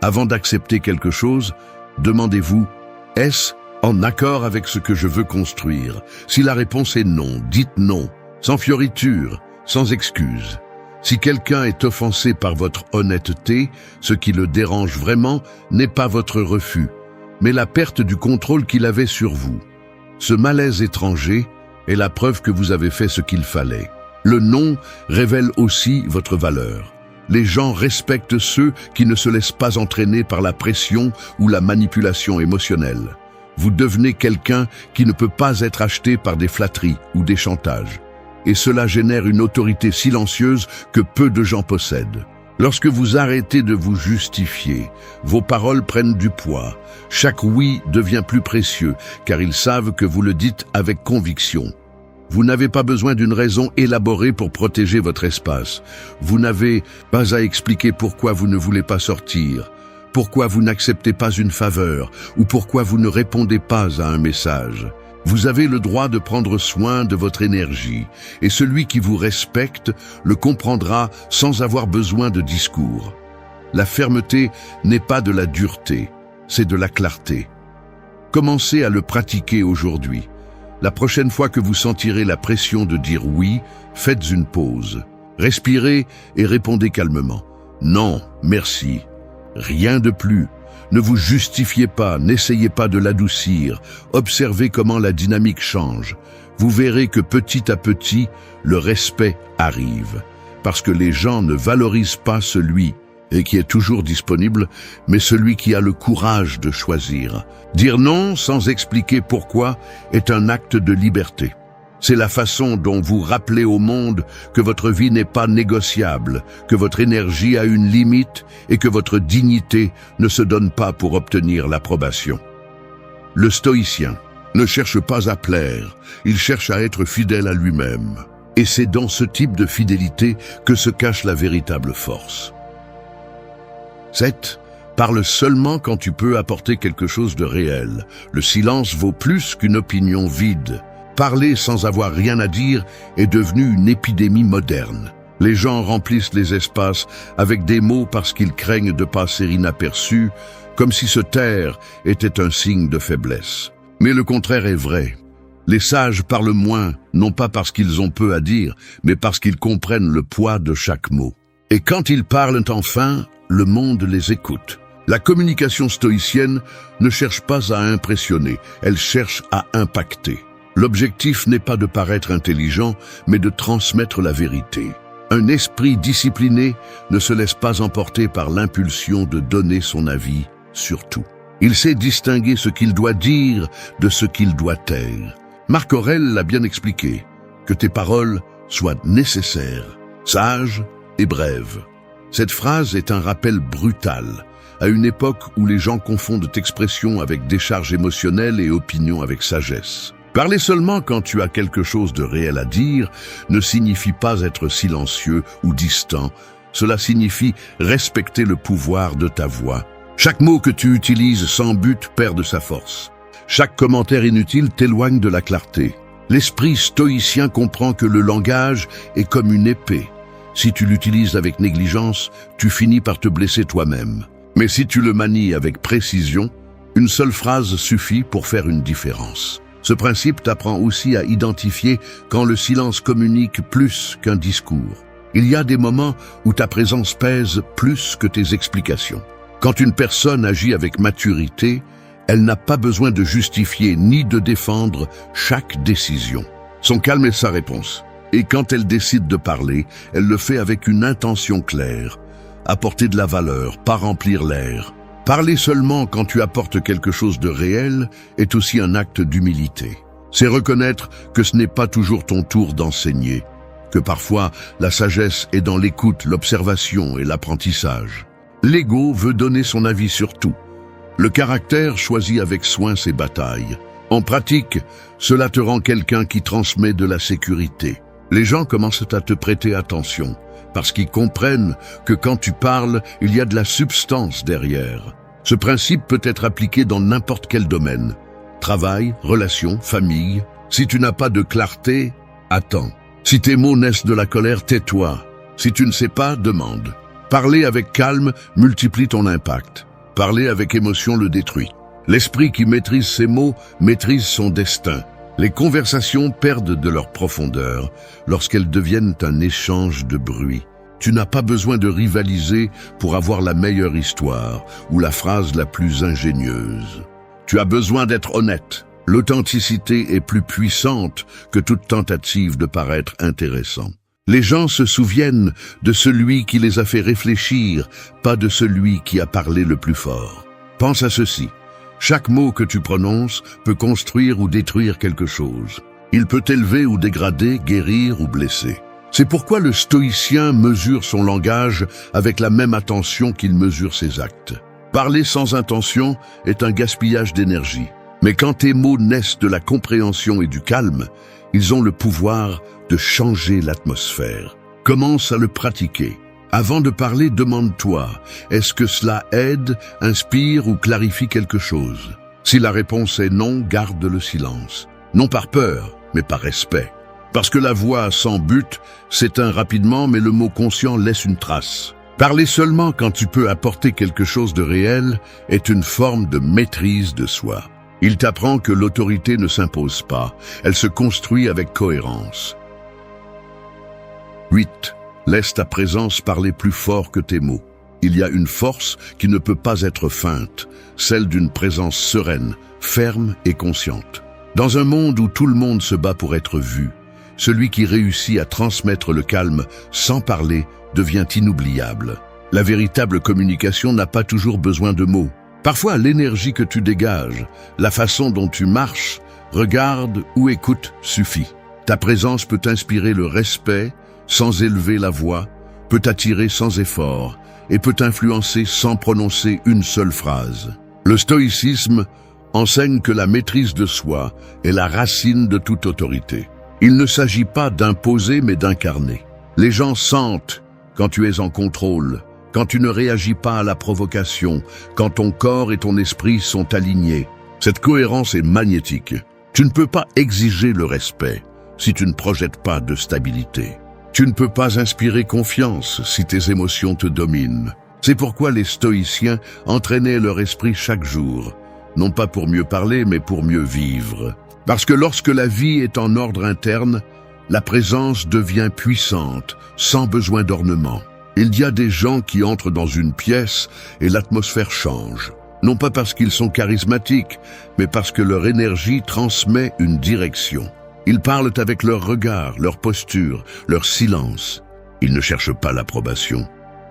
Avant d'accepter quelque chose, demandez-vous, est-ce en accord avec ce que je veux construire? Si la réponse est non, dites non, sans fioriture, sans excuse. Si quelqu'un est offensé par votre honnêteté, ce qui le dérange vraiment n'est pas votre refus, mais la perte du contrôle qu'il avait sur vous. Ce malaise étranger est la preuve que vous avez fait ce qu'il fallait. Le non révèle aussi votre valeur. Les gens respectent ceux qui ne se laissent pas entraîner par la pression ou la manipulation émotionnelle. Vous devenez quelqu'un qui ne peut pas être acheté par des flatteries ou des chantages. Et cela génère une autorité silencieuse que peu de gens possèdent. Lorsque vous arrêtez de vous justifier, vos paroles prennent du poids. Chaque oui devient plus précieux, car ils savent que vous le dites avec conviction. Vous n'avez pas besoin d'une raison élaborée pour protéger votre espace. Vous n'avez pas à expliquer pourquoi vous ne voulez pas sortir, pourquoi vous n'acceptez pas une faveur, ou pourquoi vous ne répondez pas à un message. Vous avez le droit de prendre soin de votre énergie, et celui qui vous respecte le comprendra sans avoir besoin de discours. La fermeté n'est pas de la dureté, c'est de la clarté. Commencez à le pratiquer aujourd'hui. La prochaine fois que vous sentirez la pression de dire oui, faites une pause. Respirez et répondez calmement. Non, merci. Rien de plus. Ne vous justifiez pas, n'essayez pas de l'adoucir. Observez comment la dynamique change. Vous verrez que petit à petit, le respect arrive. Parce que les gens ne valorisent pas celui qui est toujours disponible, mais celui qui a le courage de choisir. Dire non sans expliquer pourquoi est un acte de liberté. C'est la façon dont vous rappelez au monde que votre vie n'est pas négociable, que votre énergie a une limite et que votre dignité ne se donne pas pour obtenir l'approbation. Le stoïcien ne cherche pas à plaire, il cherche à être fidèle à lui-même. Et c'est dans ce type de fidélité que se cache la véritable force. 7. Parle seulement quand tu peux apporter quelque chose de réel. Le silence vaut plus qu'une opinion vide. Parler sans avoir rien à dire est devenu une épidémie moderne. Les gens remplissent les espaces avec des mots parce qu'ils craignent de passer inaperçus, comme si se taire était un signe de faiblesse. Mais le contraire est vrai. Les sages parlent moins, non pas parce qu'ils ont peu à dire, mais parce qu'ils comprennent le poids de chaque mot. Et quand ils parlent enfin, le monde les écoute. La communication stoïcienne ne cherche pas à impressionner, elle cherche à impacter. L'objectif n'est pas de paraître intelligent, mais de transmettre la vérité. Un esprit discipliné ne se laisse pas emporter par l'impulsion de donner son avis sur tout. Il sait distinguer ce qu'il doit dire de ce qu'il doit taire. Marc Aurèle l'a bien expliqué, que tes paroles soient nécessaires, sages et brèves. Cette phrase est un rappel brutal, à une époque où les gens confondent expression avec décharge émotionnelle et opinion avec sagesse. Parler seulement quand tu as quelque chose de réel à dire ne signifie pas être silencieux ou distant. Cela signifie respecter le pouvoir de ta voix. Chaque mot que tu utilises sans but perd de sa force. Chaque commentaire inutile t'éloigne de la clarté. L'esprit stoïcien comprend que le langage est comme une épée. Si tu l'utilises avec négligence, tu finis par te blesser toi-même. Mais si tu le manies avec précision, une seule phrase suffit pour faire une différence. Ce principe t'apprend aussi à identifier quand le silence communique plus qu'un discours. Il y a des moments où ta présence pèse plus que tes explications. Quand une personne agit avec maturité, elle n'a pas besoin de justifier ni de défendre chaque décision. Son calme est sa réponse. Et quand elle décide de parler, elle le fait avec une intention claire. Apporter de la valeur, pas remplir l'air. Parler seulement quand tu apportes quelque chose de réel est aussi un acte d'humilité. C'est reconnaître que ce n'est pas toujours ton tour d'enseigner, que parfois la sagesse est dans l'écoute, l'observation et l'apprentissage. L'ego veut donner son avis sur tout. Le caractère choisit avec soin ses batailles. En pratique, cela te rend quelqu'un qui transmet de la sécurité. Les gens commencent à te prêter attention, parce qu'ils comprennent que quand tu parles, il y a de la substance derrière. Ce principe peut être appliqué dans n'importe quel domaine. Travail, relations, famille. Si tu n'as pas de clarté, attends. Si tes mots naissent de la colère, tais-toi. Si tu ne sais pas, demande. Parler avec calme multiplie ton impact. Parler avec émotion le détruit. L'esprit qui maîtrise ses mots maîtrise son destin. Les conversations perdent de leur profondeur lorsqu'elles deviennent un échange de bruit. Tu n'as pas besoin de rivaliser pour avoir la meilleure histoire ou la phrase la plus ingénieuse. Tu as besoin d'être honnête. L'authenticité est plus puissante que toute tentative de paraître intéressant. Les gens se souviennent de celui qui les a fait réfléchir, pas de celui qui a parlé le plus fort. Pense à ceci. Chaque mot que tu prononces peut construire ou détruire quelque chose. Il peut élever ou dégrader, guérir ou blesser. C'est pourquoi le stoïcien mesure son langage avec la même attention qu'il mesure ses actes. Parler sans intention est un gaspillage d'énergie. Mais quand tes mots naissent de la compréhension et du calme, ils ont le pouvoir de changer l'atmosphère. Commence à le pratiquer. Avant de parler, demande-toi, est-ce que cela aide, inspire ou clarifie quelque chose? Si la réponse est non, garde le silence. Non par peur, mais par respect. Parce que la voix sans but s'éteint rapidement, mais le mot conscient laisse une trace. Parler seulement quand tu peux apporter quelque chose de réel est une forme de maîtrise de soi. Il t'apprend que l'autorité ne s'impose pas, elle se construit avec cohérence. 8. Laisse ta présence parler plus fort que tes mots. Il y a une force qui ne peut pas être feinte, celle d'une présence sereine, ferme et consciente. Dans un monde où tout le monde se bat pour être vu, celui qui réussit à transmettre le calme sans parler devient inoubliable. La véritable communication n'a pas toujours besoin de mots. Parfois, l'énergie que tu dégages, la façon dont tu marches, regardes ou écoutes suffit. Ta présence peut inspirer le respect sans élever la voix, peut attirer sans effort et peut influencer sans prononcer une seule phrase. Le stoïcisme enseigne que la maîtrise de soi est la racine de toute autorité. Il ne s'agit pas d'imposer mais d'incarner. Les gens sentent quand tu es en contrôle, quand tu ne réagis pas à la provocation, quand ton corps et ton esprit sont alignés. Cette cohérence est magnétique. Tu ne peux pas exiger le respect si tu ne projettes pas de stabilité. Tu ne peux pas inspirer confiance si tes émotions te dominent. C'est pourquoi les stoïciens entraînaient leur esprit chaque jour, non pas pour mieux parler, mais pour mieux vivre. Parce que lorsque la vie est en ordre interne, la présence devient puissante, sans besoin d'ornement. Il y a des gens qui entrent dans une pièce et l'atmosphère change. Non pas parce qu'ils sont charismatiques, mais parce que leur énergie transmet une direction. Ils parlent avec leur regard, leur posture, leur silence. Ils ne cherchent pas l'approbation.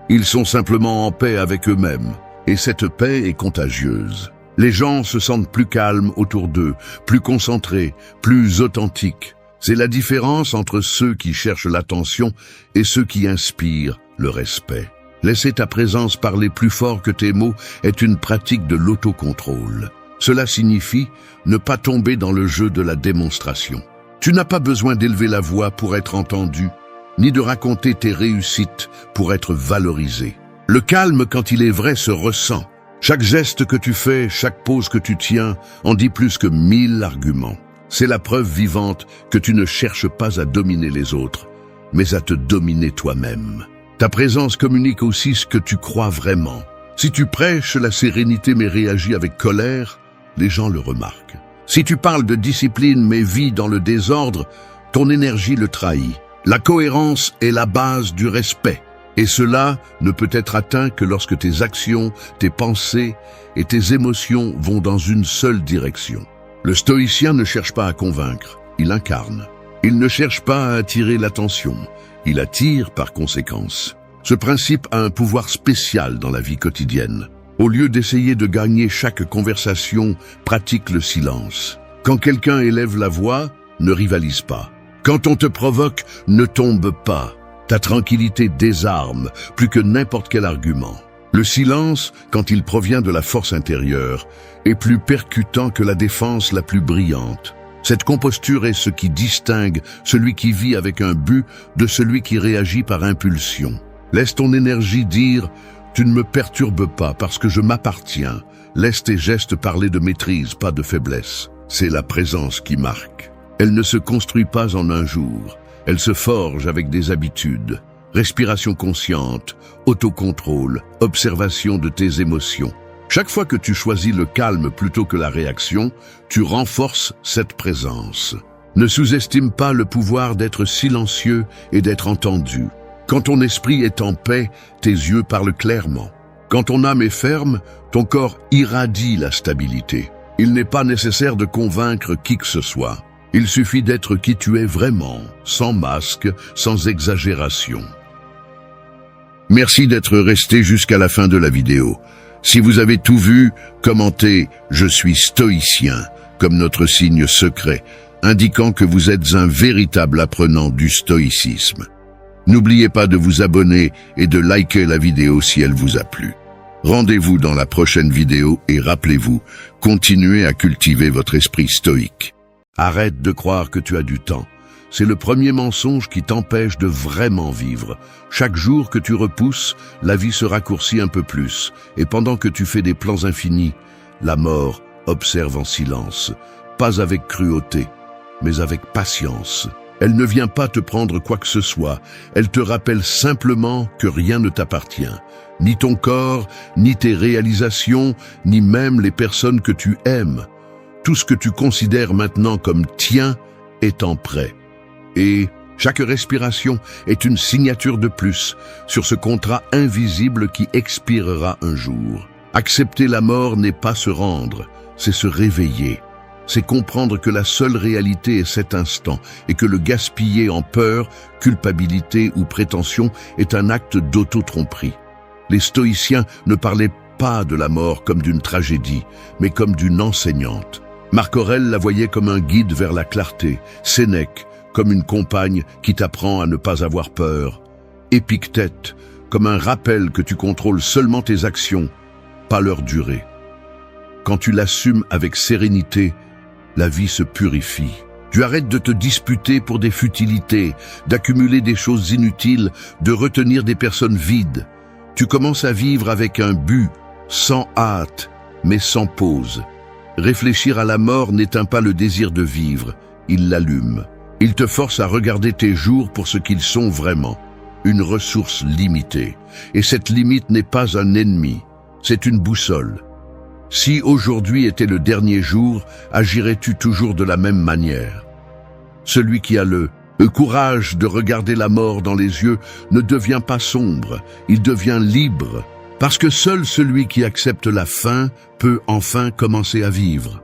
Ils sont simplement en paix avec eux-mêmes. Et cette paix est contagieuse. Les gens se sentent plus calmes autour d'eux, plus concentrés, plus authentiques. C'est la différence entre ceux qui cherchent l'attention et ceux qui inspirent le respect. Laisser ta présence parler plus fort que tes mots est une pratique de l'autocontrôle. Cela signifie ne pas tomber dans le jeu de la démonstration. Tu n'as pas besoin d'élever la voix pour être entendu, ni de raconter tes réussites pour être valorisé. Le calme, quand il est vrai, se ressent. Chaque geste que tu fais, chaque pose que tu tiens, en dit plus que 1000 arguments. C'est la preuve vivante que tu ne cherches pas à dominer les autres, mais à te dominer toi-même. Ta présence communique aussi ce que tu crois vraiment. Si tu prêches la sérénité mais réagis avec colère, les gens le remarquent. Si tu parles de discipline mais vis dans le désordre, ton énergie le trahit. La cohérence est la base du respect. Et cela ne peut être atteint que lorsque tes actions, tes pensées et tes émotions vont dans une seule direction. Le stoïcien ne cherche pas à convaincre, il incarne. Il ne cherche pas à attirer l'attention, il attire par conséquence. Ce principe a un pouvoir spécial dans la vie quotidienne. Au lieu d'essayer de gagner chaque conversation, pratique le silence. Quand quelqu'un élève la voix, ne rivalise pas. Quand on te provoque, ne tombe pas. Ta tranquillité désarme plus que n'importe quel argument. Le silence, quand il provient de la force intérieure, est plus percutant que la défense la plus brillante. Cette composture est ce qui distingue celui qui vit avec un but de celui qui réagit par impulsion. Laisse ton énergie dire « Tu ne me perturbes pas parce que je m'appartiens ». Laisse tes gestes parler de maîtrise, pas de faiblesse. C'est la présence qui marque. Elle ne se construit pas en un jour. Elle se forge avec des habitudes, respiration consciente, autocontrôle, observation de tes émotions. Chaque fois que tu choisis le calme plutôt que la réaction, tu renforces cette présence. Ne sous-estime pas le pouvoir d'être silencieux et d'être entendu. Quand ton esprit est en paix, tes yeux parlent clairement. Quand ton âme est ferme, ton corps irradie la stabilité. Il n'est pas nécessaire de convaincre qui que ce soit. Il suffit d'être qui tu es vraiment, sans masque, sans exagération. Merci d'être resté jusqu'à la fin de la vidéo. Si vous avez tout vu, commentez « Je suis stoïcien » comme notre signe secret, indiquant que vous êtes un véritable apprenant du stoïcisme. N'oubliez pas de vous abonner et de liker la vidéo si elle vous a plu. Rendez-vous dans la prochaine vidéo et rappelez-vous, continuez à cultiver votre esprit stoïque. Arrête de croire que tu as du temps. C'est le premier mensonge qui t'empêche de vraiment vivre. Chaque jour que tu repousses, la vie se raccourcit un peu plus. Et pendant que tu fais des plans infinis, la mort observe en silence, pas avec cruauté, mais avec patience. Elle ne vient pas te prendre quoi que ce soit, elle te rappelle simplement que rien ne t'appartient. Ni ton corps, ni tes réalisations, ni même les personnes que tu aimes. Tout ce que tu considères maintenant comme tien est en prêt. Et chaque respiration est une signature de plus sur ce contrat invisible qui expirera un jour. Accepter la mort n'est pas se rendre, c'est se réveiller. C'est comprendre que la seule réalité est cet instant et que le gaspiller en peur, culpabilité ou prétention est un acte d'auto-tromperie. Les stoïciens ne parlaient pas de la mort comme d'une tragédie, mais comme d'une enseignante. Marc Aurèle la voyait comme un guide vers la clarté, Sénèque comme une compagne qui t'apprend à ne pas avoir peur, Épictète comme un rappel que tu contrôles seulement tes actions, pas leur durée. Quand tu l'assumes avec sérénité, la vie se purifie. Tu arrêtes de te disputer pour des futilités, d'accumuler des choses inutiles, de retenir des personnes vides. Tu commences à vivre avec un but, sans hâte, mais sans pause. Réfléchir à la mort n'éteint pas le désir de vivre, il l'allume. Il te force à regarder tes jours pour ce qu'ils sont vraiment, une ressource limitée. Et cette limite n'est pas un ennemi, c'est une boussole. Si aujourd'hui était le dernier jour, agirais-tu toujours de la même manière? Celui qui a le courage de regarder la mort dans les yeux ne devient pas sombre, il devient libre, parce que seul celui qui accepte la fin peut enfin commencer à vivre.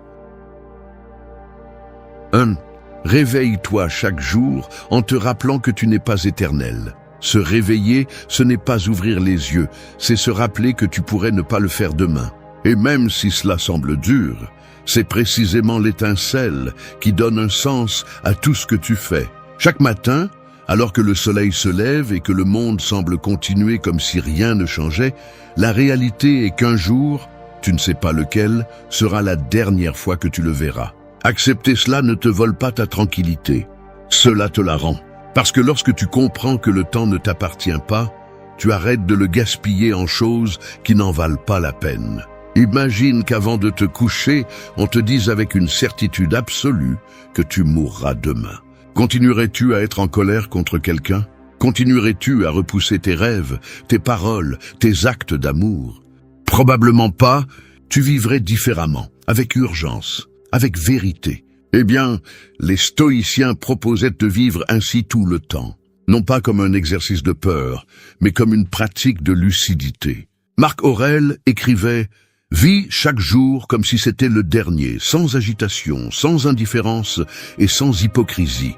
1. Réveille-toi chaque jour en te rappelant que tu n'es pas éternel. Se réveiller, ce n'est pas ouvrir les yeux, c'est se rappeler que tu pourrais ne pas le faire demain. Et même si cela semble dur, c'est précisément l'étincelle qui donne un sens à tout ce que tu fais. Chaque matin, alors que le soleil se lève et que le monde semble continuer comme si rien ne changeait, la réalité est qu'un jour, tu ne sais pas lequel, sera la dernière fois que tu le verras. Accepter cela ne te vole pas ta tranquillité, cela te la rend. Parce que lorsque tu comprends que le temps ne t'appartient pas, tu arrêtes de le gaspiller en choses qui n'en valent pas la peine. Imagine qu'avant de te coucher, on te dise avec une certitude absolue que tu mourras demain. Continuerais-tu à être en colère contre quelqu'un? Continuerais-tu à repousser tes rêves, tes paroles, tes actes d'amour? Probablement pas, tu vivrais différemment, avec urgence, avec vérité. Eh bien, les stoïciens proposaient de vivre ainsi tout le temps, non pas comme un exercice de peur, mais comme une pratique de lucidité. Marc Aurèle écrivait « Vis chaque jour comme si c'était le dernier, sans agitation, sans indifférence et sans hypocrisie. »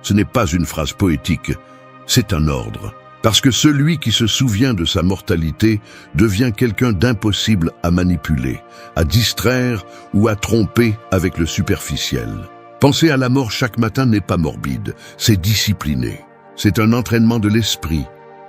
Ce n'est pas une phrase poétique, c'est un ordre. Parce que celui qui se souvient de sa mortalité devient quelqu'un d'impossible à manipuler, à distraire ou à tromper avec le superficiel. Penser à la mort chaque matin n'est pas morbide, c'est discipliné. C'est un entraînement de l'esprit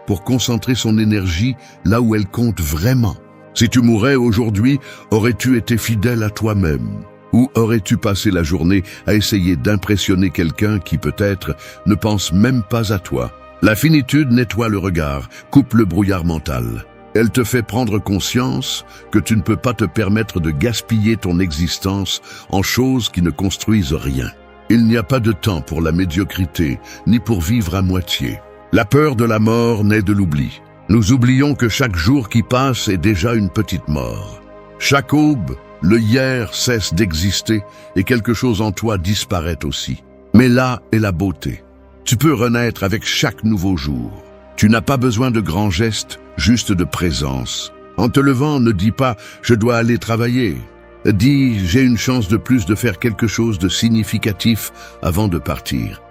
pour concentrer son énergie là où elle compte vraiment. Si tu mourais aujourd'hui, aurais-tu été fidèle à toi-même? Ou aurais-tu passé la journée à essayer d'impressionner quelqu'un qui peut-être ne pense même pas à toi? La finitude nettoie le regard, coupe le brouillard mental. Elle te fait prendre conscience que tu ne peux pas te permettre de gaspiller ton existence en choses qui ne construisent rien. Il n'y a pas de temps pour la médiocrité, ni pour vivre à moitié. La peur de la mort naît de l'oubli. Nous oublions que chaque jour qui passe est déjà une petite mort. Chaque aube, le hier cesse d'exister et quelque chose en toi disparaît aussi. Mais là est la beauté. Tu peux renaître avec chaque nouveau jour. Tu n'as pas besoin de grands gestes, juste de présence. En te levant, ne dis pas « je dois aller travailler ». Dis « j'ai une chance de plus de faire quelque chose de significatif avant de partir ».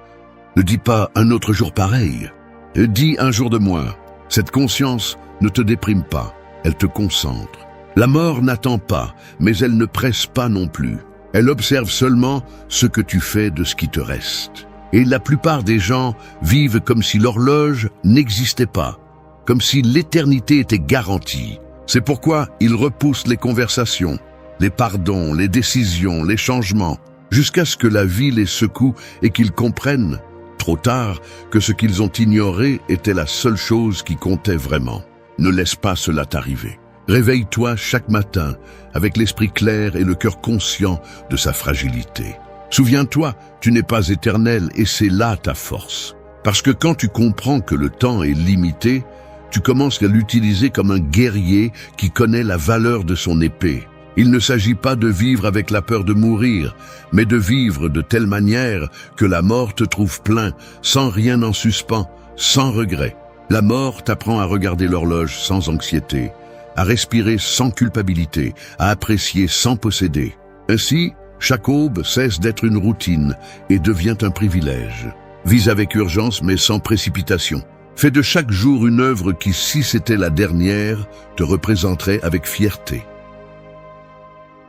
Ne dis pas « un autre jour pareil ». Dis « un jour de moins ». Cette conscience ne te déprime pas, elle te concentre. La mort n'attend pas, mais elle ne presse pas non plus. Elle observe seulement ce que tu fais de ce qui te reste. Et la plupart des gens vivent comme si l'horloge n'existait pas, comme si l'éternité était garantie. C'est pourquoi ils repoussent les conversations, les pardons, les décisions, les changements, jusqu'à ce que la vie les secoue et qu'ils comprennent, trop tard, que ce qu'ils ont ignoré était la seule chose qui comptait vraiment. Ne laisse pas cela t'arriver. Réveille-toi chaque matin avec l'esprit clair et le cœur conscient de sa fragilité. Souviens-toi, tu n'es pas éternel et c'est là ta force. Parce que quand tu comprends que le temps est limité, tu commences à l'utiliser comme un guerrier qui connaît la valeur de son épée. Il ne s'agit pas de vivre avec la peur de mourir, mais de vivre de telle manière que la mort te trouve plein, sans rien en suspens, sans regret. La mort t'apprend à regarder l'horloge sans anxiété, à respirer sans culpabilité, à apprécier sans posséder. Ainsi, chaque aube cesse d'être une routine et devient un privilège. Vis avec urgence mais sans précipitation. Fais de chaque jour une œuvre qui, si c'était la dernière, te représenterait avec fierté.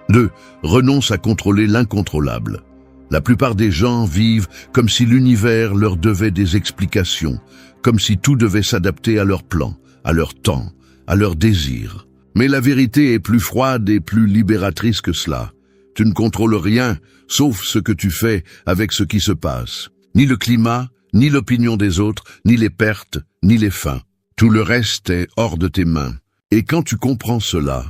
2. Renonce à contrôler l'incontrôlable. La plupart des gens vivent comme si l'univers leur devait des explications, comme si tout devait s'adapter à leur plan, à leur temps, à leurs désirs. Mais la vérité est plus froide et plus libératrice que cela. Tu ne contrôles rien, sauf ce que tu fais avec ce qui se passe. Ni le climat, ni l'opinion des autres, ni les pertes, ni les fins. Tout le reste est hors de tes mains. Et quand tu comprends cela,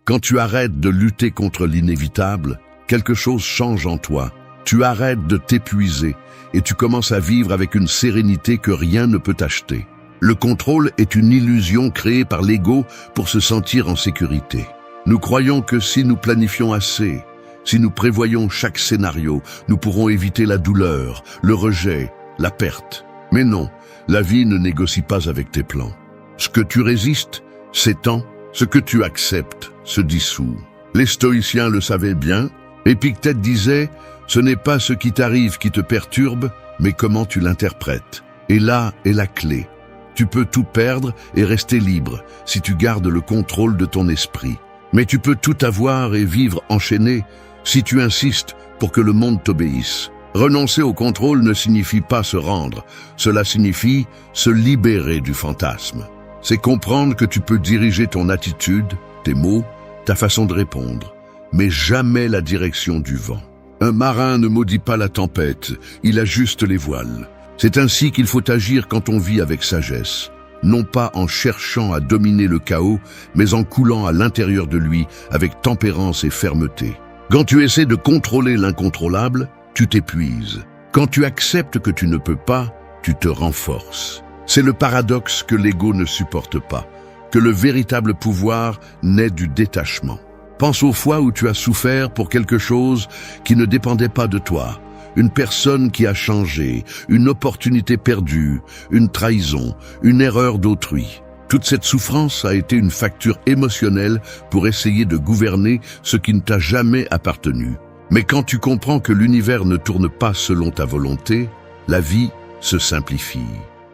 quand tu arrêtes de lutter contre l'inévitable, quelque chose change en toi. Tu arrêtes de t'épuiser et tu commences à vivre avec une sérénité que rien ne peut acheter. Le contrôle est une illusion créée par l'ego pour se sentir en sécurité. Nous croyons que si nous planifions assez, si nous prévoyons chaque scénario, nous pourrons éviter la douleur, le rejet, la perte. Mais non, la vie ne négocie pas avec tes plans. Ce que tu résistes s'étend, ce que tu acceptes se dissout. Les stoïciens le savaient bien. Épictète disait « Ce n'est pas ce qui t'arrive qui te perturbe, mais comment tu l'interprètes. » Et là est la clé. Tu peux tout perdre et rester libre si tu gardes le contrôle de ton esprit. Mais tu peux tout avoir et vivre enchaîné si tu insistes pour que le monde t'obéisse. Renoncer au contrôle ne signifie pas se rendre, cela signifie se libérer du fantasme. C'est comprendre que tu peux diriger ton attitude, tes mots, ta façon de répondre, mais jamais la direction du vent. Un marin ne maudit pas la tempête, il ajuste les voiles. C'est ainsi qu'il faut agir quand on vit avec sagesse, non pas en cherchant à dominer le chaos, mais en coulant à l'intérieur de lui avec tempérance et fermeté. Quand tu essaies de contrôler l'incontrôlable, tu t'épuises. Quand tu acceptes que tu ne peux pas, tu te renforces. C'est le paradoxe que l'ego ne supporte pas, que le véritable pouvoir naît du détachement. Pense aux fois où tu as souffert pour quelque chose qui ne dépendait pas de toi. Une personne qui a changé, une opportunité perdue, une trahison, une erreur d'autrui. Toute cette souffrance a été une facture émotionnelle pour essayer de gouverner ce qui ne t'a jamais appartenu. Mais quand tu comprends que l'univers ne tourne pas selon ta volonté, la vie se simplifie.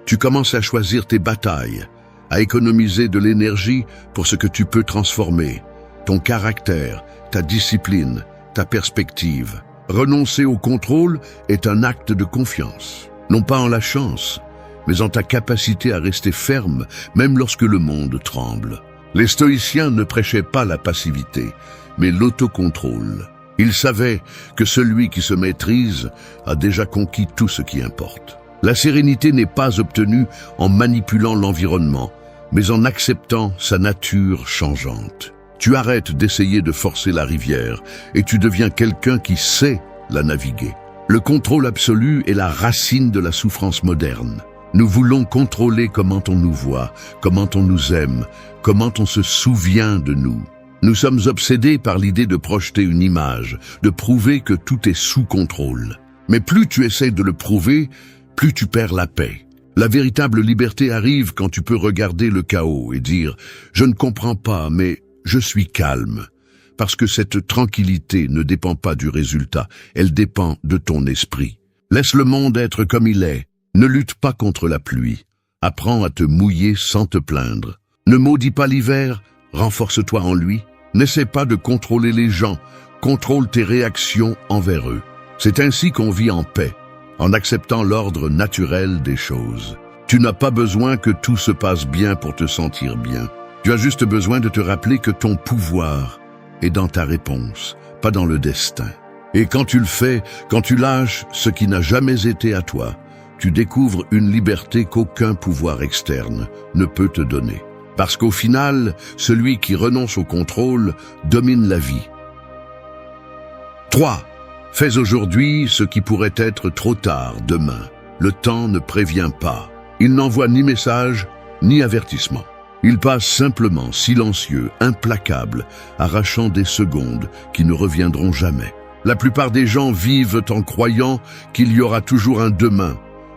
Tu commences à choisir tes batailles, à économiser de l'énergie pour ce que tu peux transformer. Ton caractère, ta discipline, ta perspective. Renoncer au contrôle est un acte de confiance, non pas en la chance, mais en ta capacité à rester ferme, même lorsque le monde tremble. Les stoïciens ne prêchaient pas la passivité, mais l'autocontrôle. Ils savaient que celui qui se maîtrise a déjà conquis tout ce qui importe. La sérénité n'est pas obtenue en manipulant l'environnement, mais en acceptant sa nature changeante. Tu arrêtes d'essayer de forcer la rivière et tu deviens quelqu'un qui sait la naviguer. Le contrôle absolu est la racine de la souffrance moderne. Nous voulons contrôler comment on nous voit, comment on nous aime, comment on se souvient de nous. Nous sommes obsédés par l'idée de projeter une image, de prouver que tout est sous contrôle. Mais plus tu essaies de le prouver, plus tu perds la paix. La véritable liberté arrive quand tu peux regarder le chaos et dire « Je ne comprends pas, mais je suis calme ». Parce que cette tranquillité ne dépend pas du résultat, elle dépend de ton esprit. Laisse le monde être comme il est. Ne lutte pas contre la pluie. Apprends à te mouiller sans te plaindre. Ne maudis pas l'hiver, renforce-toi en lui. N'essaie pas de contrôler les gens, contrôle tes réactions envers eux. C'est ainsi qu'on vit en paix, en acceptant l'ordre naturel des choses. Tu n'as pas besoin que tout se passe bien pour te sentir bien. Tu as juste besoin de te rappeler que ton pouvoir est dans ta réponse, pas dans le destin. Et quand tu le fais, quand tu lâches ce qui n'a jamais été à toi, tu découvres une liberté qu'aucun pouvoir externe ne peut te donner. Parce qu'au final, celui qui renonce au contrôle domine la vie. 3. Fais aujourd'hui ce qui pourrait être trop tard demain. Le temps ne prévient pas. Il n'envoie ni message, ni avertissement. Il passe simplement, silencieux, implacable, arrachant des secondes qui ne reviendront jamais. La plupart des gens vivent en croyant qu'il y aura toujours un demain,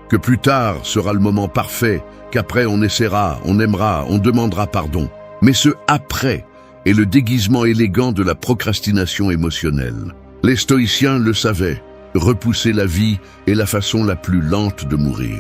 que plus tard sera le moment parfait, qu'après on essaiera, on aimera, on demandera pardon. Mais ce après est le déguisement élégant de la procrastination émotionnelle. Les stoïciens le savaient, repousser la vie est la façon la plus lente de mourir.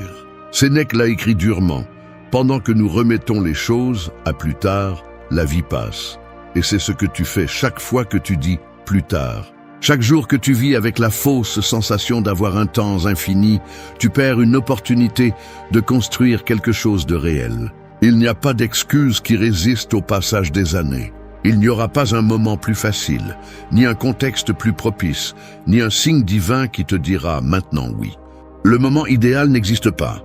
Sénèque l'a écrit durement. Pendant que nous remettons les choses à plus tard, la vie passe. Et c'est ce que tu fais chaque fois que tu dis plus tard. Chaque jour que tu vis avec la fausse sensation d'avoir un temps infini, tu perds une opportunité de construire quelque chose de réel. Il n'y a pas d'excuse qui résiste au passage des années. Il n'y aura pas un moment plus facile, ni un contexte plus propice, ni un signe divin qui te dira maintenant oui. Le moment idéal n'existe pas.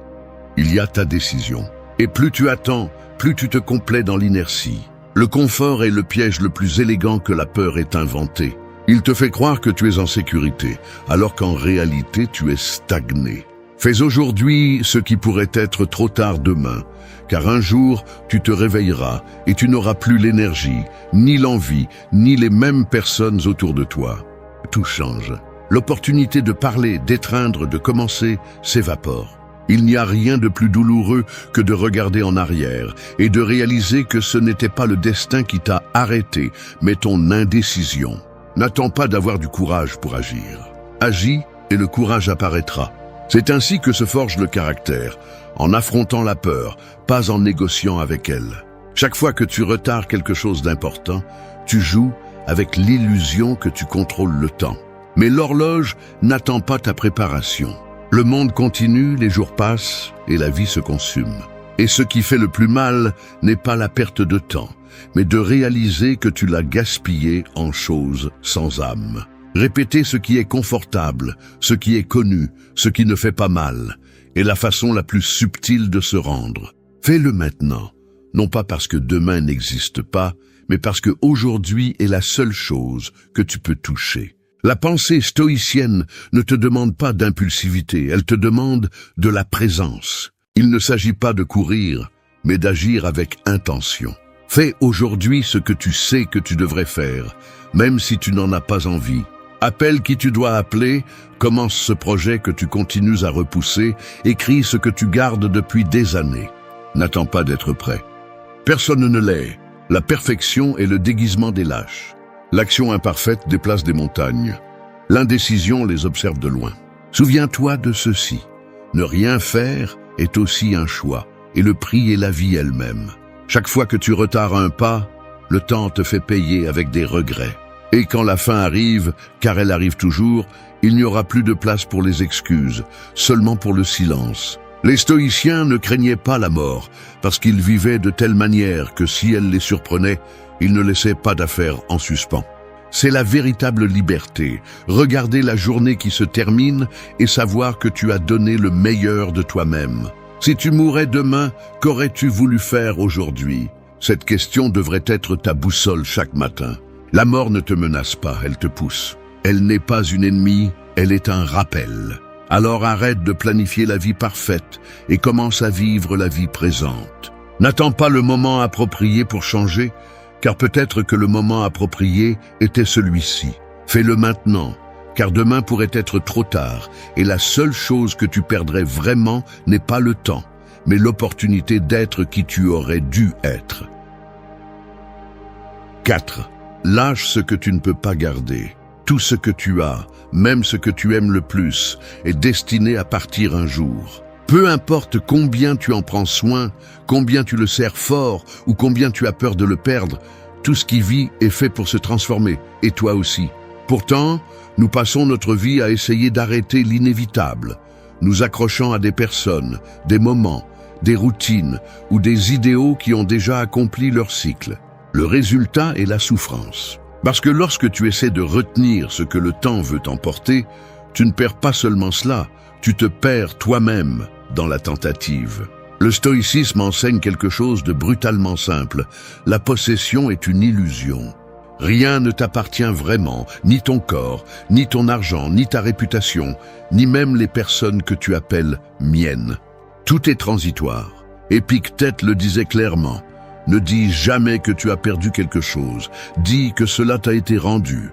Il y a ta décision. Et plus tu attends, plus tu te complais dans l'inertie. Le confort est le piège le plus élégant que la peur ait inventé. Il te fait croire que tu es en sécurité, alors qu'en réalité tu es stagné. Fais aujourd'hui ce qui pourrait être trop tard demain, car un jour tu te réveilleras et tu n'auras plus l'énergie, ni l'envie, ni les mêmes personnes autour de toi. Tout change. L'opportunité de parler, d'étreindre, de commencer s'évapore. Il n'y a rien de plus douloureux que de regarder en arrière et de réaliser que ce n'était pas le destin qui t'a arrêté, mais ton indécision. N'attends pas d'avoir du courage pour agir. Agis et le courage apparaîtra. C'est ainsi que se forge le caractère, en affrontant la peur, pas en négociant avec elle. Chaque fois que tu retardes quelque chose d'important, tu joues avec l'illusion que tu contrôles le temps. Mais l'horloge n'attend pas ta préparation. Le monde continue, les jours passent et la vie se consume. Et ce qui fait le plus mal n'est pas la perte de temps, mais de réaliser que tu l'as gaspillé en choses sans âme. Répéter ce qui est confortable, ce qui est connu, ce qui ne fait pas mal, est la façon la plus subtile de se rendre. Fais-le maintenant, non pas parce que demain n'existe pas, mais parce que aujourd'hui est la seule chose que tu peux toucher. La pensée stoïcienne ne te demande pas d'impulsivité, elle te demande de la présence. Il ne s'agit pas de courir, mais d'agir avec intention. Fais aujourd'hui ce que tu sais que tu devrais faire, même si tu n'en as pas envie. Appelle qui tu dois appeler, commence ce projet que tu continues à repousser, écris ce que tu gardes depuis des années. N'attends pas d'être prêt. Personne ne l'est. La perfection est le déguisement des lâches. L'action imparfaite déplace des montagnes. L'indécision les observe de loin. Souviens-toi de ceci. Ne rien faire est aussi un choix, et le prix est la vie elle-même. Chaque fois que tu retardes un pas, le temps te fait payer avec des regrets. Et quand la fin arrive, car elle arrive toujours, il n'y aura plus de place pour les excuses, seulement pour le silence. Les stoïciens ne craignaient pas la mort, parce qu'ils vivaient de telle manière que si elle les surprenait, ils ne laissaient pas d'affaires en suspens. C'est la véritable liberté, regarder la journée qui se termine et savoir que tu as donné le meilleur de toi-même. Si tu mourais demain, qu'aurais-tu voulu faire aujourd'hui? Cette question devrait être ta boussole chaque matin. La mort ne te menace pas, elle te pousse. Elle n'est pas une ennemie, elle est un rappel. Alors arrête de planifier la vie parfaite et commence à vivre la vie présente. N'attends pas le moment approprié pour changer, car peut-être que le moment approprié était celui-ci. Fais-le maintenant, car demain pourrait être trop tard, et la seule chose que tu perdrais vraiment n'est pas le temps, mais l'opportunité d'être qui tu aurais dû être. 4. Lâche ce que tu ne peux pas garder. Tout ce que tu as, même ce que tu aimes le plus, est destiné à partir un jour. Peu importe combien tu en prends soin, combien tu le serres fort ou combien tu as peur de le perdre, tout ce qui vit est fait pour se transformer, et toi aussi. Pourtant, nous passons notre vie à essayer d'arrêter l'inévitable, nous accrochant à des personnes, des moments, des routines ou des idéaux qui ont déjà accompli leur cycle. Le résultat est la souffrance. Parce que lorsque tu essaies de retenir ce que le temps veut t'emporter, tu ne perds pas seulement cela, tu te perds toi-même dans la tentative. Le stoïcisme enseigne quelque chose de brutalement simple. La possession est une illusion. Rien ne t'appartient vraiment, ni ton corps, ni ton argent, ni ta réputation, ni même les personnes que tu appelles miennes. Tout est transitoire. Épictète le disait clairement. Ne dis jamais que tu as perdu quelque chose, dis que cela t'a été rendu.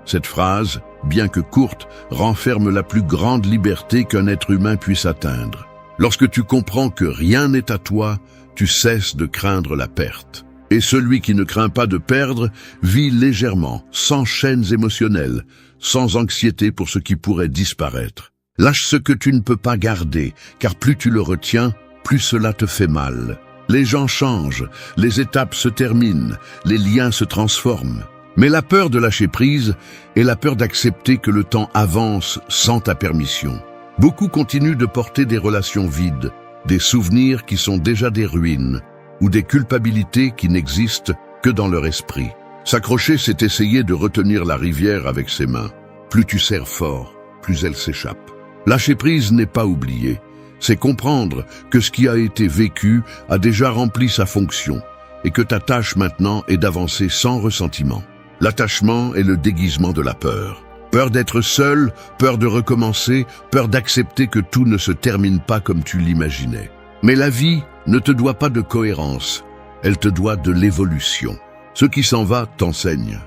Cette phrase, bien que courte, renferme la plus grande liberté qu'un être humain puisse atteindre. Lorsque tu comprends que rien n'est à toi, tu cesses de craindre la perte. Et celui qui ne craint pas de perdre vit légèrement, sans chaînes émotionnelles, sans anxiété pour ce qui pourrait disparaître. Lâche ce que tu ne peux pas garder, car plus tu le retiens, plus cela te fait mal. Les gens changent, les étapes se terminent, les liens se transforment. Mais la peur de lâcher prise est la peur d'accepter que le temps avance sans ta permission. Beaucoup continuent de porter des relations vides, des souvenirs qui sont déjà des ruines, ou des culpabilités qui n'existent que dans leur esprit. S'accrocher, c'est essayer de retenir la rivière avec ses mains. Plus tu serres fort, plus elle s'échappe. Lâcher prise n'est pas oublier. C'est comprendre que ce qui a été vécu a déjà rempli sa fonction et que ta tâche maintenant est d'avancer sans ressentiment. L'attachement est le déguisement de la peur. Peur d'être seul, peur de recommencer, peur d'accepter que tout ne se termine pas comme tu l'imaginais. Mais la vie ne te doit pas de cohérence, elle te doit de l'évolution. Ce qui s'en va t'enseigne.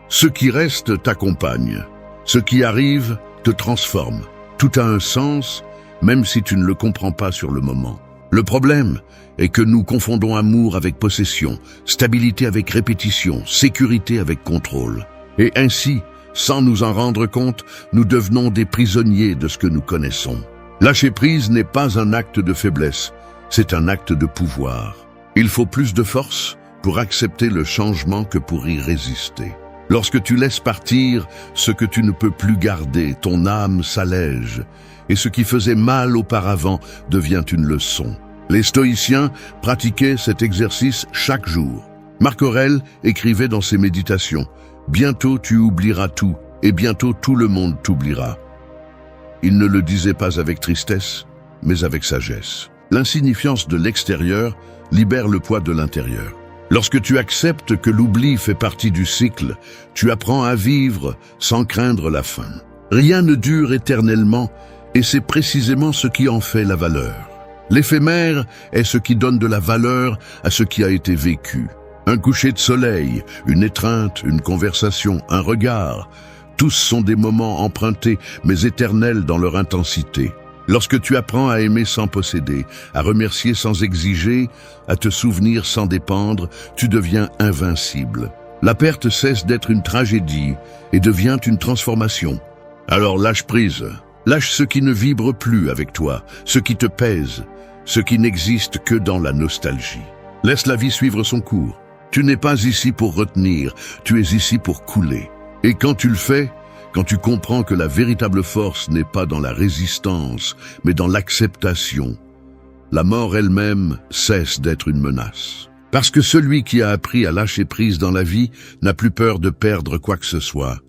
Ce qui reste t'accompagne. Ce qui arrive te transforme. Tout a un sens, même si tu ne le comprends pas sur le moment. Le problème est que nous confondons amour avec possession, stabilité avec répétition, sécurité avec contrôle. Et ainsi, sans nous en rendre compte, nous devenons des prisonniers de ce que nous connaissons. Lâcher prise n'est pas un acte de faiblesse, c'est un acte de pouvoir. Il faut plus de force pour accepter le changement que pour y résister. Lorsque tu laisses partir ce que tu ne peux plus garder, ton âme s'allège, et ce qui faisait mal auparavant devient une leçon. Les stoïciens pratiquaient cet exercice chaque jour. Marc Aurèle écrivait dans ses méditations « Bientôt tu oublieras tout, et bientôt tout le monde t'oubliera ». Il ne le disait pas avec tristesse, mais avec sagesse. L'insignifiance de l'extérieur libère le poids de l'intérieur. Lorsque tu acceptes que l'oubli fait partie du cycle, tu apprends à vivre sans craindre la fin. Rien ne dure éternellement, et c'est précisément ce qui en fait la valeur. L'éphémère est ce qui donne de la valeur à ce qui a été vécu. Un coucher de soleil, une étreinte, une conversation, un regard, tous sont des moments empruntés mais éternels dans leur intensité. Lorsque tu apprends à aimer sans posséder, à remercier sans exiger, à te souvenir sans dépendre, tu deviens invincible. La perte cesse d'être une tragédie et devient une transformation. Alors lâche prise. Lâche ce qui ne vibre plus avec toi, ce qui te pèse, ce qui n'existe que dans la nostalgie. Laisse la vie suivre son cours. Tu n'es pas ici pour retenir, tu es ici pour couler. Et quand tu le fais, quand tu comprends que la véritable force n'est pas dans la résistance, mais dans l'acceptation, la mort elle-même cesse d'être une menace. Parce que celui qui a appris à lâcher prise dans la vie n'a plus peur de perdre quoi que ce soit.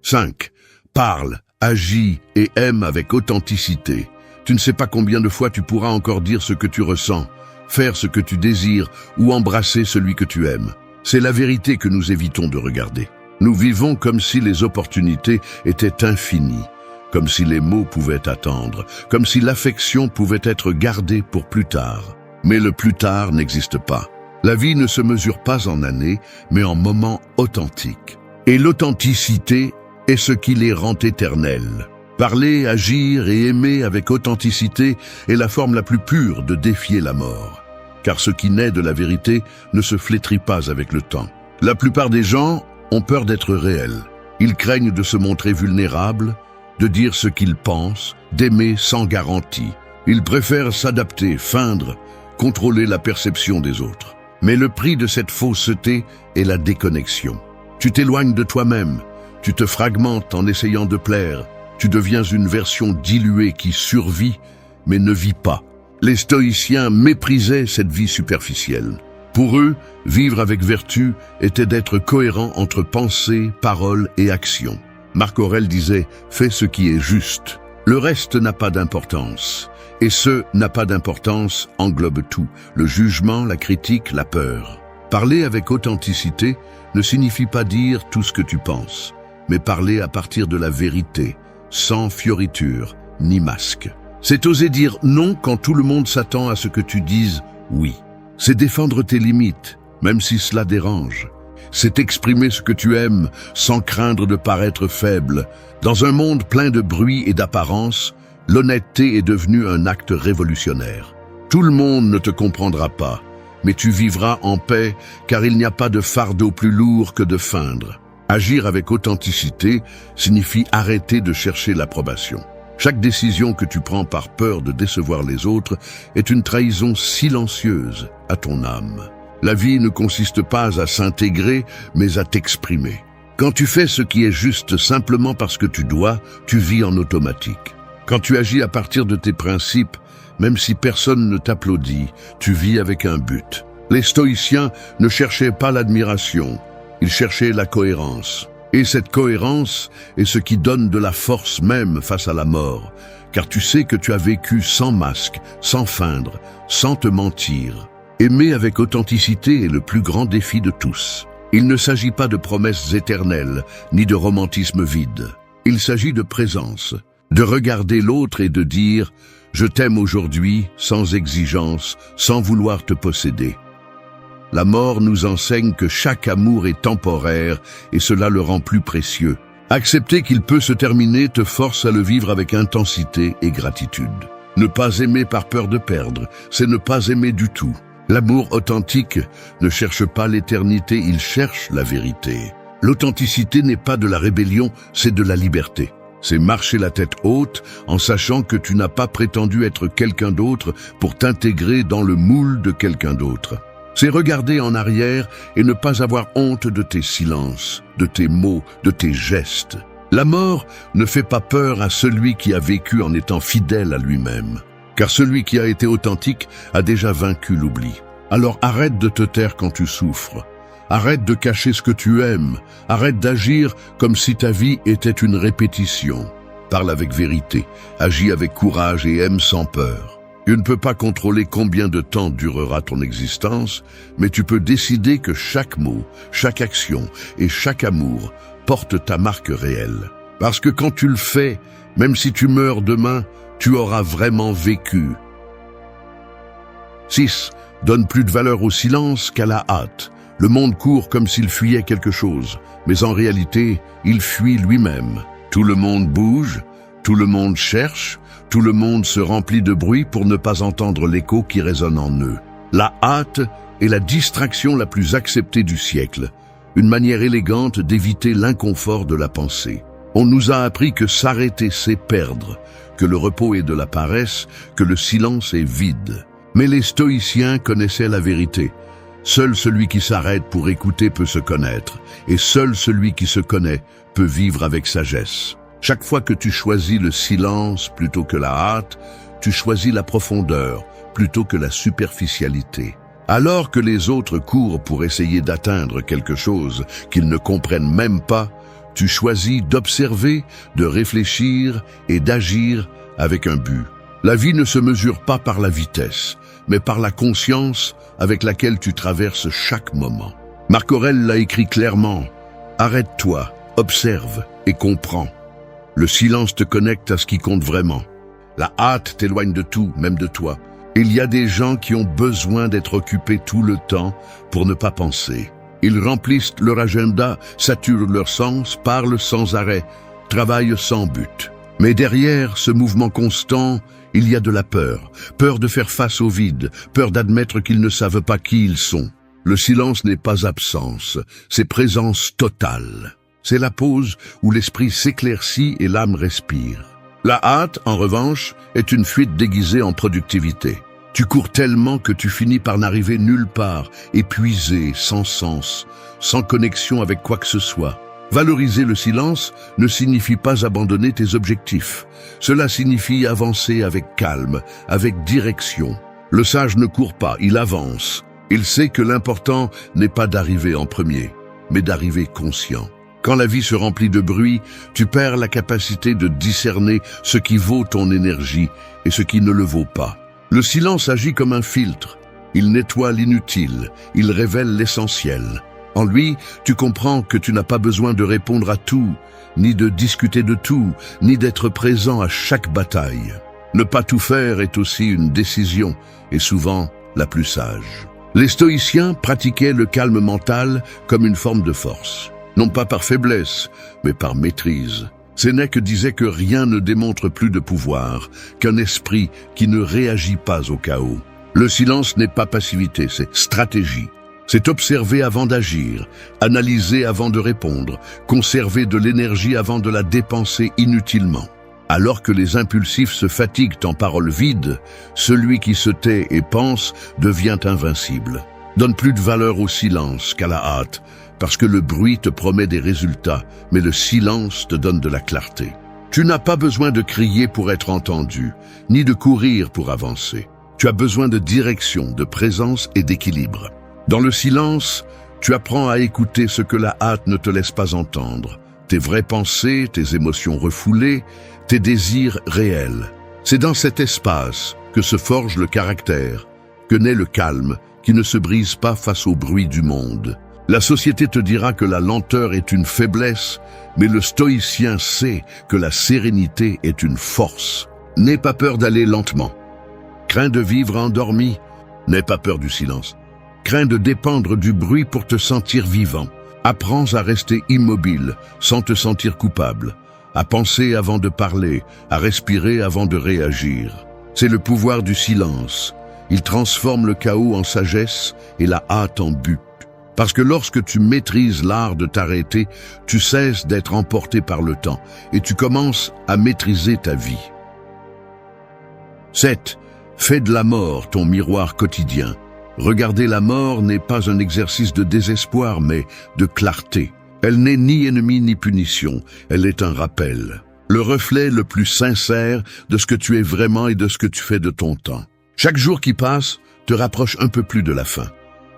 5. Parle, agis et aime avec authenticité. Tu ne sais pas combien de fois tu pourras encore dire ce que tu ressens, faire ce que tu désires ou embrasser celui que tu aimes. C'est la vérité que nous évitons de regarder. Nous vivons comme si les opportunités étaient infinies, comme si les mots pouvaient attendre, comme si l'affection pouvait être gardée pour plus tard. Mais le plus tard n'existe pas. La vie ne se mesure pas en années, mais en moments authentiques. Et l'authenticité est ce qui les rend éternels. Parler, agir et aimer avec authenticité est la forme la plus pure de défier la mort. Car ce qui naît de la vérité ne se flétrit pas avec le temps. La plupart des gens ont peur d'être réels. Ils craignent de se montrer vulnérables, de dire ce qu'ils pensent, d'aimer sans garantie. Ils préfèrent s'adapter, feindre, contrôler la perception des autres. Mais le prix de cette fausseté est la déconnexion. Tu t'éloignes de toi-même, tu te fragmentes en essayant de plaire, tu deviens une version diluée qui survit mais ne vit pas. Les stoïciens méprisaient cette vie superficielle. Pour eux, vivre avec vertu était d'être cohérent entre pensée, parole et action. Marc Aurèle disait « Fais ce qui est juste ». Le reste n'a pas d'importance. Et ce n'a pas d'importance englobe tout, le jugement, la critique, la peur. Parler avec authenticité ne signifie pas dire tout ce que tu penses, mais parler à partir de la vérité, sans fioriture ni masque. C'est oser dire non quand tout le monde s'attend à ce que tu dises oui. C'est défendre tes limites, même si cela dérange. C'est exprimer ce que tu aimes sans craindre de paraître faible. Dans un monde plein de bruit et d'apparence, l'honnêteté est devenue un acte révolutionnaire. Tout le monde ne te comprendra pas, mais tu vivras en paix car il n'y a pas de fardeau plus lourd que de feindre. Agir avec authenticité signifie arrêter de chercher l'approbation. Chaque décision que tu prends par peur de décevoir les autres est une trahison silencieuse à ton âme. La vie ne consiste pas à s'intégrer, mais à t'exprimer. Quand tu fais ce qui est juste simplement parce que tu dois, tu vis en automatique. Quand tu agis à partir de tes principes, même si personne ne t'applaudit, tu vis avec un but. Les stoïciens ne cherchaient pas l'admiration, ils cherchaient la cohérence. Et cette cohérence est ce qui donne de la force même face à la mort, car tu sais que tu as vécu sans masque, sans feindre, sans te mentir. Aimer avec authenticité est le plus grand défi de tous. Il ne s'agit pas de promesses éternelles, ni de romantisme vide. Il s'agit de présence, de regarder l'autre et de dire « Je t'aime aujourd'hui, sans exigence, sans vouloir te posséder ». La mort nous enseigne que chaque amour est temporaire et cela le rend plus précieux. Accepter qu'il peut se terminer te force à le vivre avec intensité et gratitude. Ne pas aimer par peur de perdre, c'est ne pas aimer du tout. L'amour authentique ne cherche pas l'éternité, il cherche la vérité. L'authenticité n'est pas de la rébellion, c'est de la liberté. C'est marcher la tête haute en sachant que tu n'as pas prétendu être quelqu'un d'autre pour t'intégrer dans le moule de quelqu'un d'autre. C'est regarder en arrière et ne pas avoir honte de tes silences, de tes mots, de tes gestes. La mort ne fait pas peur à celui qui a vécu en étant fidèle à lui-même. Car celui qui a été authentique a déjà vaincu l'oubli. Alors arrête de te taire quand tu souffres. Arrête de cacher ce que tu aimes. Arrête d'agir comme si ta vie était une répétition. Parle avec vérité, agis avec courage et aime sans peur. Tu ne peux pas contrôler combien de temps durera ton existence, mais tu peux décider que chaque mot, chaque action et chaque amour porte ta marque réelle. Parce que quand tu le fais, même si tu meurs demain, tu auras vraiment vécu. 6. Donne plus de valeur au silence qu'à la hâte. Le monde court comme s'il fuyait quelque chose, mais en réalité, il fuit lui-même. Tout le monde bouge, tout le monde cherche, tout le monde se remplit de bruit pour ne pas entendre l'écho qui résonne en eux. La hâte est la distraction la plus acceptée du siècle, une manière élégante d'éviter l'inconfort de la pensée. On nous a appris que s'arrêter c'est perdre, que le repos est de la paresse, que le silence est vide. Mais les stoïciens connaissaient la vérité. Seul celui qui s'arrête pour écouter peut se connaître, et seul celui qui se connaît peut vivre avec sagesse. Chaque fois que tu choisis le silence plutôt que la hâte, tu choisis la profondeur plutôt que la superficialité. Alors que les autres courent pour essayer d'atteindre quelque chose qu'ils ne comprennent même pas, tu choisis d'observer, de réfléchir et d'agir avec un but. La vie ne se mesure pas par la vitesse, mais par la conscience avec laquelle tu traverses chaque moment. Marc Aurèle l'a écrit clairement « Arrête-toi, observe et comprends. Le silence te connecte à ce qui compte vraiment. La hâte t'éloigne de tout, même de toi. Il y a des gens qui ont besoin d'être occupés tout le temps pour ne pas penser. Ils remplissent leur agenda, saturent leur sens, parlent sans arrêt, travaillent sans but. Mais derrière ce mouvement constant, il y a de la peur. Peur de faire face au vide, peur d'admettre qu'ils ne savent pas qui ils sont. Le silence n'est pas absence, c'est présence totale. C'est la pause où l'esprit s'éclaircit et l'âme respire. La hâte, en revanche, est une fuite déguisée en productivité. Tu cours tellement que tu finis par n'arriver nulle part, épuisé, sans sens, sans connexion avec quoi que ce soit. Valoriser le silence ne signifie pas abandonner tes objectifs. Cela signifie avancer avec calme, avec direction. Le sage ne court pas, il avance. Il sait que l'important n'est pas d'arriver en premier, mais d'arriver conscient. Quand la vie se remplit de bruit, tu perds la capacité de discerner ce qui vaut ton énergie et ce qui ne le vaut pas. Le silence agit comme un filtre. Il nettoie l'inutile, il révèle l'essentiel. En lui, tu comprends que tu n'as pas besoin de répondre à tout, ni de discuter de tout, ni d'être présent à chaque bataille. Ne pas tout faire est aussi une décision, et souvent la plus sage. Les stoïciens pratiquaient le calme mental comme une forme de force. Non pas par faiblesse, mais par maîtrise. Sénèque disait que rien ne démontre plus de pouvoir qu'un esprit qui ne réagit pas au chaos. Le silence n'est pas passivité, c'est stratégie. C'est observer avant d'agir, analyser avant de répondre, conserver de l'énergie avant de la dépenser inutilement. Alors que les impulsifs se fatiguent en paroles vides, celui qui se tait et pense devient invincible. Donne plus de valeur au silence qu'à la hâte, parce que le bruit te promet des résultats, mais le silence te donne de la clarté. Tu n'as pas besoin de crier pour être entendu, ni de courir pour avancer. Tu as besoin de direction, de présence et d'équilibre. Dans le silence, tu apprends à écouter ce que la hâte ne te laisse pas entendre. Tes vraies pensées, tes émotions refoulées, tes désirs réels. C'est dans cet espace que se forge le caractère, que naît le calme, qui ne se brise pas face au bruit du monde. La société te dira que la lenteur est une faiblesse, mais le stoïcien sait que la sérénité est une force. N'aie pas peur d'aller lentement. Crains de vivre endormi. N'aie pas peur du silence. Crains de dépendre du bruit pour te sentir vivant. Apprends à rester immobile, sans te sentir coupable. À penser avant de parler, à respirer avant de réagir. C'est le pouvoir du silence. Il transforme le chaos en sagesse et la hâte en but. Parce que lorsque tu maîtrises l'art de t'arrêter, tu cesses d'être emporté par le temps et tu commences à maîtriser ta vie. 7. Fais de la mort ton miroir quotidien. Regarder la mort n'est pas un exercice de désespoir, mais de clarté. Elle n'est ni ennemi ni punition, elle est un rappel. Le reflet le plus sincère de ce que tu es vraiment et de ce que tu fais de ton temps. Chaque jour qui passe te rapproche un peu plus de la fin,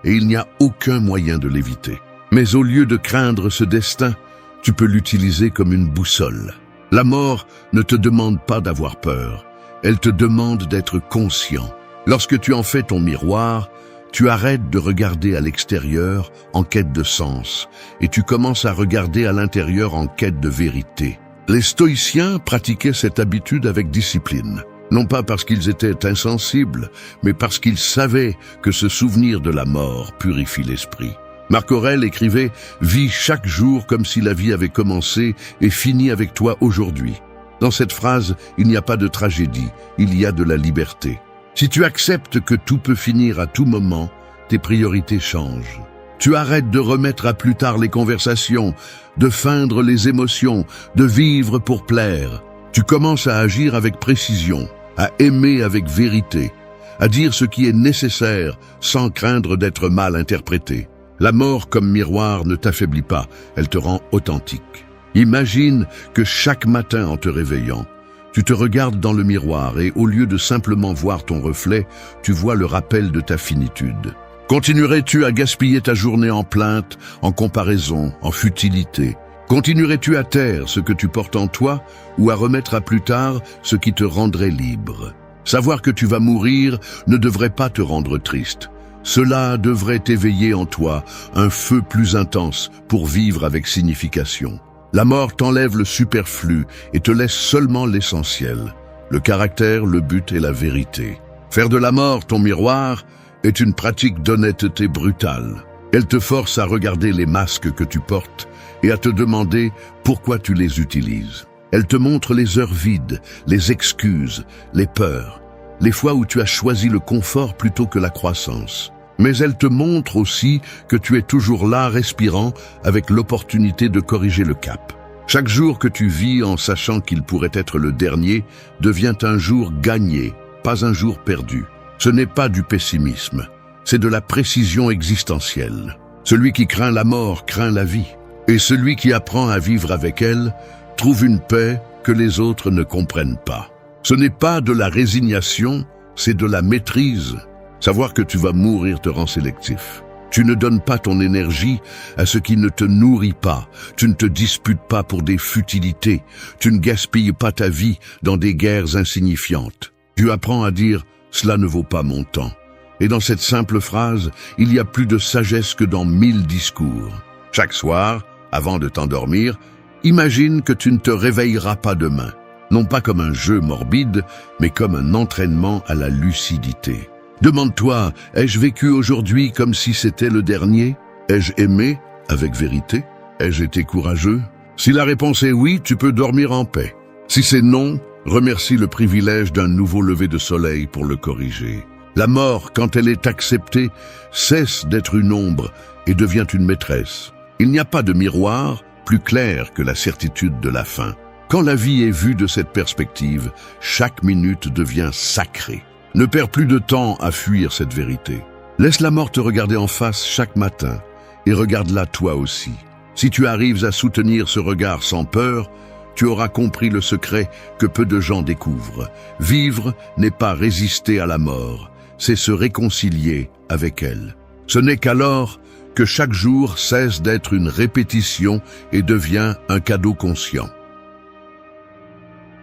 et il n'y a aucun moyen de l'éviter. Mais au lieu de craindre ce destin, tu peux l'utiliser comme une boussole. La mort ne te demande pas d'avoir peur, elle te demande d'être conscient. Lorsque tu en fais ton miroir, tu arrêtes de regarder à l'extérieur en quête de sens, et tu commences à regarder à l'intérieur en quête de vérité. Les stoïciens pratiquaient cette habitude avec discipline. Non pas parce qu'ils étaient insensibles, mais parce qu'ils savaient que ce souvenir de la mort purifie l'esprit. Marc Aurèle écrivait « Vis chaque jour comme si la vie avait commencé et fini avec toi aujourd'hui ». Dans cette phrase, il n'y a pas de tragédie, il y a de la liberté. Si tu acceptes que tout peut finir à tout moment, tes priorités changent. Tu arrêtes de remettre à plus tard les conversations, de feindre les émotions, de vivre pour plaire. Tu commences à agir avec précision, à aimer avec vérité, à dire ce qui est nécessaire sans craindre d'être mal interprété. La mort comme miroir ne t'affaiblit pas, elle te rend authentique. Imagine que chaque matin en te réveillant, tu te regardes dans le miroir et au lieu de simplement voir ton reflet, tu vois le rappel de ta finitude. Continuerais-tu à gaspiller ta journée en plainte, en comparaison, en futilité? Continuerais-tu à taire ce que tu portes en toi ou à remettre à plus tard ce qui te rendrait libre? Savoir que tu vas mourir ne devrait pas te rendre triste. Cela devrait éveiller en toi un feu plus intense pour vivre avec signification. La mort t'enlève le superflu et te laisse seulement l'essentiel, le caractère, le but et la vérité. Faire de la mort ton miroir est une pratique d'honnêteté brutale. Elle te force à regarder les masques que tu portes et à te demander pourquoi tu les utilises. Elle te montre les heures vides, les excuses, les peurs, les fois où tu as choisi le confort plutôt que la croissance. Mais elle te montre aussi que tu es toujours là, respirant, avec l'opportunité de corriger le cap. Chaque jour que tu vis en sachant qu'il pourrait être le dernier devient un jour gagné, pas un jour perdu. Ce n'est pas du pessimisme, c'est de la précision existentielle. Celui qui craint la mort craint la vie, et celui qui apprend à vivre avec elle trouve une paix que les autres ne comprennent pas. Ce n'est pas de la résignation, c'est de la maîtrise. Savoir que tu vas mourir te rend sélectif. Tu ne donnes pas ton énergie à ce qui ne te nourrit pas. Tu ne te disputes pas pour des futilités. Tu ne gaspilles pas ta vie dans des guerres insignifiantes. Tu apprends à dire « cela ne vaut pas mon temps ». Et dans cette simple phrase, il y a plus de sagesse que dans 1000 discours. Chaque soir, avant de t'endormir, imagine que tu ne te réveilleras pas demain. Non pas comme un jeu morbide, mais comme un entraînement à la lucidité. Demande-toi, ai-je vécu aujourd'hui comme si c'était le dernier? Ai-je aimé avec vérité? Ai-je été courageux? Si la réponse est oui, tu peux dormir en paix. Si c'est non, remercie le privilège d'un nouveau lever de soleil pour le corriger. La mort, quand elle est acceptée, cesse d'être une ombre et devient une maîtresse. Il n'y a pas de miroir plus clair que la certitude de la fin. Quand la vie est vue de cette perspective, chaque minute devient sacrée. Ne perds plus de temps à fuir cette vérité. Laisse la mort te regarder en face chaque matin et regarde-la toi aussi. Si tu arrives à soutenir ce regard sans peur, tu auras compris le secret que peu de gens découvrent. Vivre n'est pas résister à la mort, c'est se réconcilier avec elle. Ce n'est qu'alors que chaque jour cesse d'être une répétition et devient un cadeau conscient.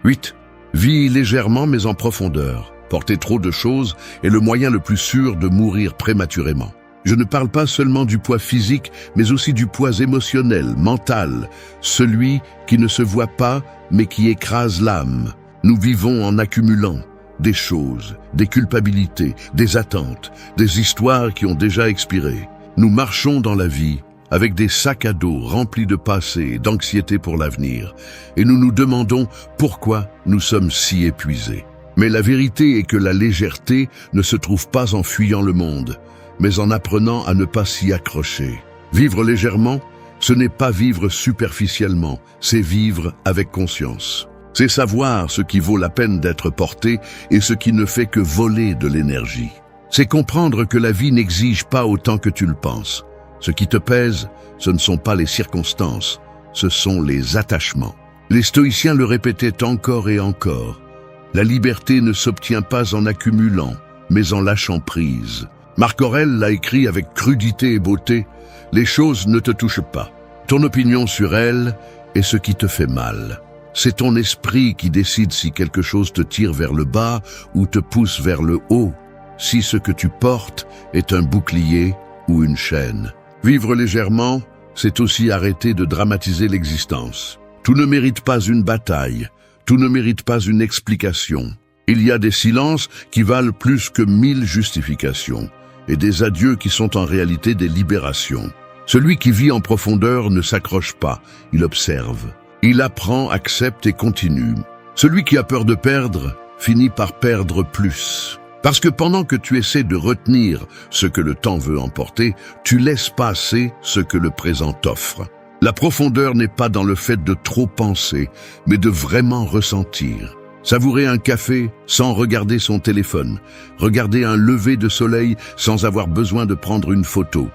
8. Vis légèrement mais en profondeur. Porter trop de choses est le moyen le plus sûr de mourir prématurément. Je ne parle pas seulement du poids physique, mais aussi du poids émotionnel, mental, celui qui ne se voit pas, mais qui écrase l'âme. Nous vivons en accumulant des choses, des culpabilités, des attentes, des histoires qui ont déjà expiré. Nous marchons dans la vie avec des sacs à dos remplis de passé et d'anxiété pour l'avenir, et nous nous demandons pourquoi nous sommes si épuisés. Mais la vérité est que la légèreté ne se trouve pas en fuyant le monde, mais en apprenant à ne pas s'y accrocher. Vivre légèrement, ce n'est pas vivre superficiellement, c'est vivre avec conscience. C'est savoir ce qui vaut la peine d'être porté et ce qui ne fait que voler de l'énergie. C'est comprendre que la vie n'exige pas autant que tu le penses. Ce qui te pèse, ce ne sont pas les circonstances, ce sont les attachements. Les stoïciens le répétaient encore et encore. La liberté ne s'obtient pas en accumulant, mais en lâchant prise. Marc Aurèle l'a écrit avec crudité et beauté. Les choses ne te touchent pas. Ton opinion sur elles est ce qui te fait mal. C'est ton esprit qui décide si quelque chose te tire vers le bas ou te pousse vers le haut, si ce que tu portes est un bouclier ou une chaîne. Vivre légèrement, c'est aussi arrêter de dramatiser l'existence. Tout ne mérite pas une bataille. Tout ne mérite pas une explication. Il y a des silences qui valent plus que 1000 justifications, et des adieux qui sont en réalité des libérations. Celui qui vit en profondeur ne s'accroche pas, il observe. Il apprend, accepte et continue. Celui qui a peur de perdre finit par perdre plus. Parce que pendant que tu essaies de retenir ce que le temps veut emporter, tu laisses passer ce que le présent t'offre. La profondeur n'est pas dans le fait de trop penser, mais de vraiment ressentir. Savourer un café sans regarder son téléphone. Regarder un lever de soleil sans avoir besoin de prendre une photo.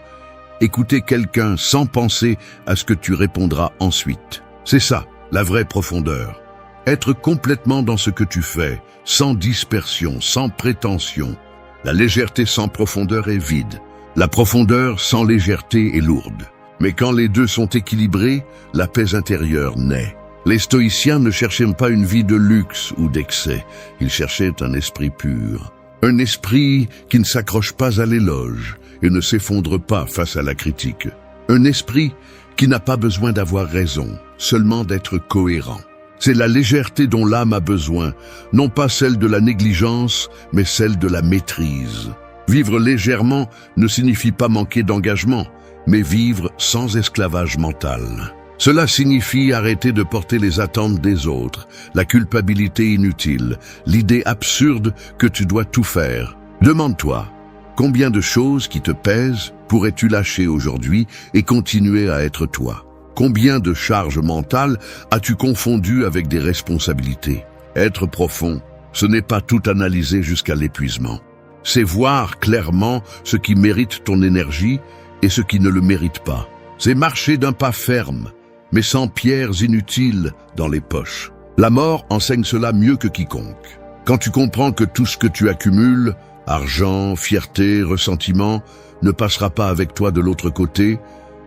Écouter quelqu'un sans penser à ce que tu répondras ensuite. C'est ça, la vraie profondeur. Être complètement dans ce que tu fais, sans dispersion, sans prétention. La légèreté sans profondeur est vide. La profondeur sans légèreté est lourde. Mais quand les deux sont équilibrés, la paix intérieure naît. Les stoïciens ne cherchaient pas une vie de luxe ou d'excès, ils cherchaient un esprit pur. Un esprit qui ne s'accroche pas à l'éloge et ne s'effondre pas face à la critique. Un esprit qui n'a pas besoin d'avoir raison, seulement d'être cohérent. C'est la légèreté dont l'âme a besoin, non pas celle de la négligence, mais celle de la maîtrise. Vivre légèrement ne signifie pas manquer d'engagement, mais vivre sans esclavage mental. Cela signifie arrêter de porter les attentes des autres, la culpabilité inutile, l'idée absurde que tu dois tout faire. Demande-toi, combien de choses qui te pèsent pourrais-tu lâcher aujourd'hui et continuer à être toi? Combien de charges mentales as-tu confondues avec des responsabilités? Être profond, ce n'est pas tout analyser jusqu'à l'épuisement. C'est voir clairement ce qui mérite ton énergie et ce qui ne le mérite pas. C'est marcher d'un pas ferme, mais sans pierres inutiles dans les poches. La mort enseigne cela mieux que quiconque. Quand tu comprends que tout ce que tu accumules, argent, fierté, ressentiment, ne passera pas avec toi de l'autre côté,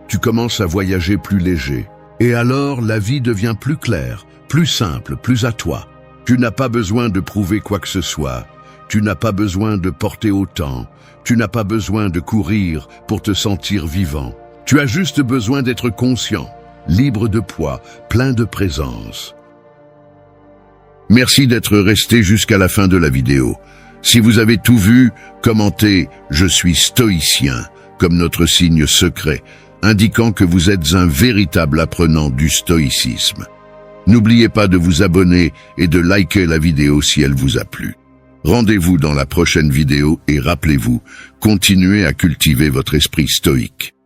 tu commences à voyager plus léger. Et alors la vie devient plus claire, plus simple, plus à toi. Tu n'as pas besoin de prouver quoi que ce soit. Tu n'as pas besoin de porter autant. Tu n'as pas besoin de courir pour te sentir vivant. Tu as juste besoin d'être conscient, libre de poids, plein de présence. Merci d'être resté jusqu'à la fin de la vidéo. Si vous avez tout vu, commentez « Je suis stoïcien » comme notre signe secret, indiquant que vous êtes un véritable apprenant du stoïcisme. N'oubliez pas de vous abonner et de liker la vidéo si elle vous a plu. Rendez-vous dans la prochaine vidéo et rappelez-vous, continuez à cultiver votre esprit stoïque.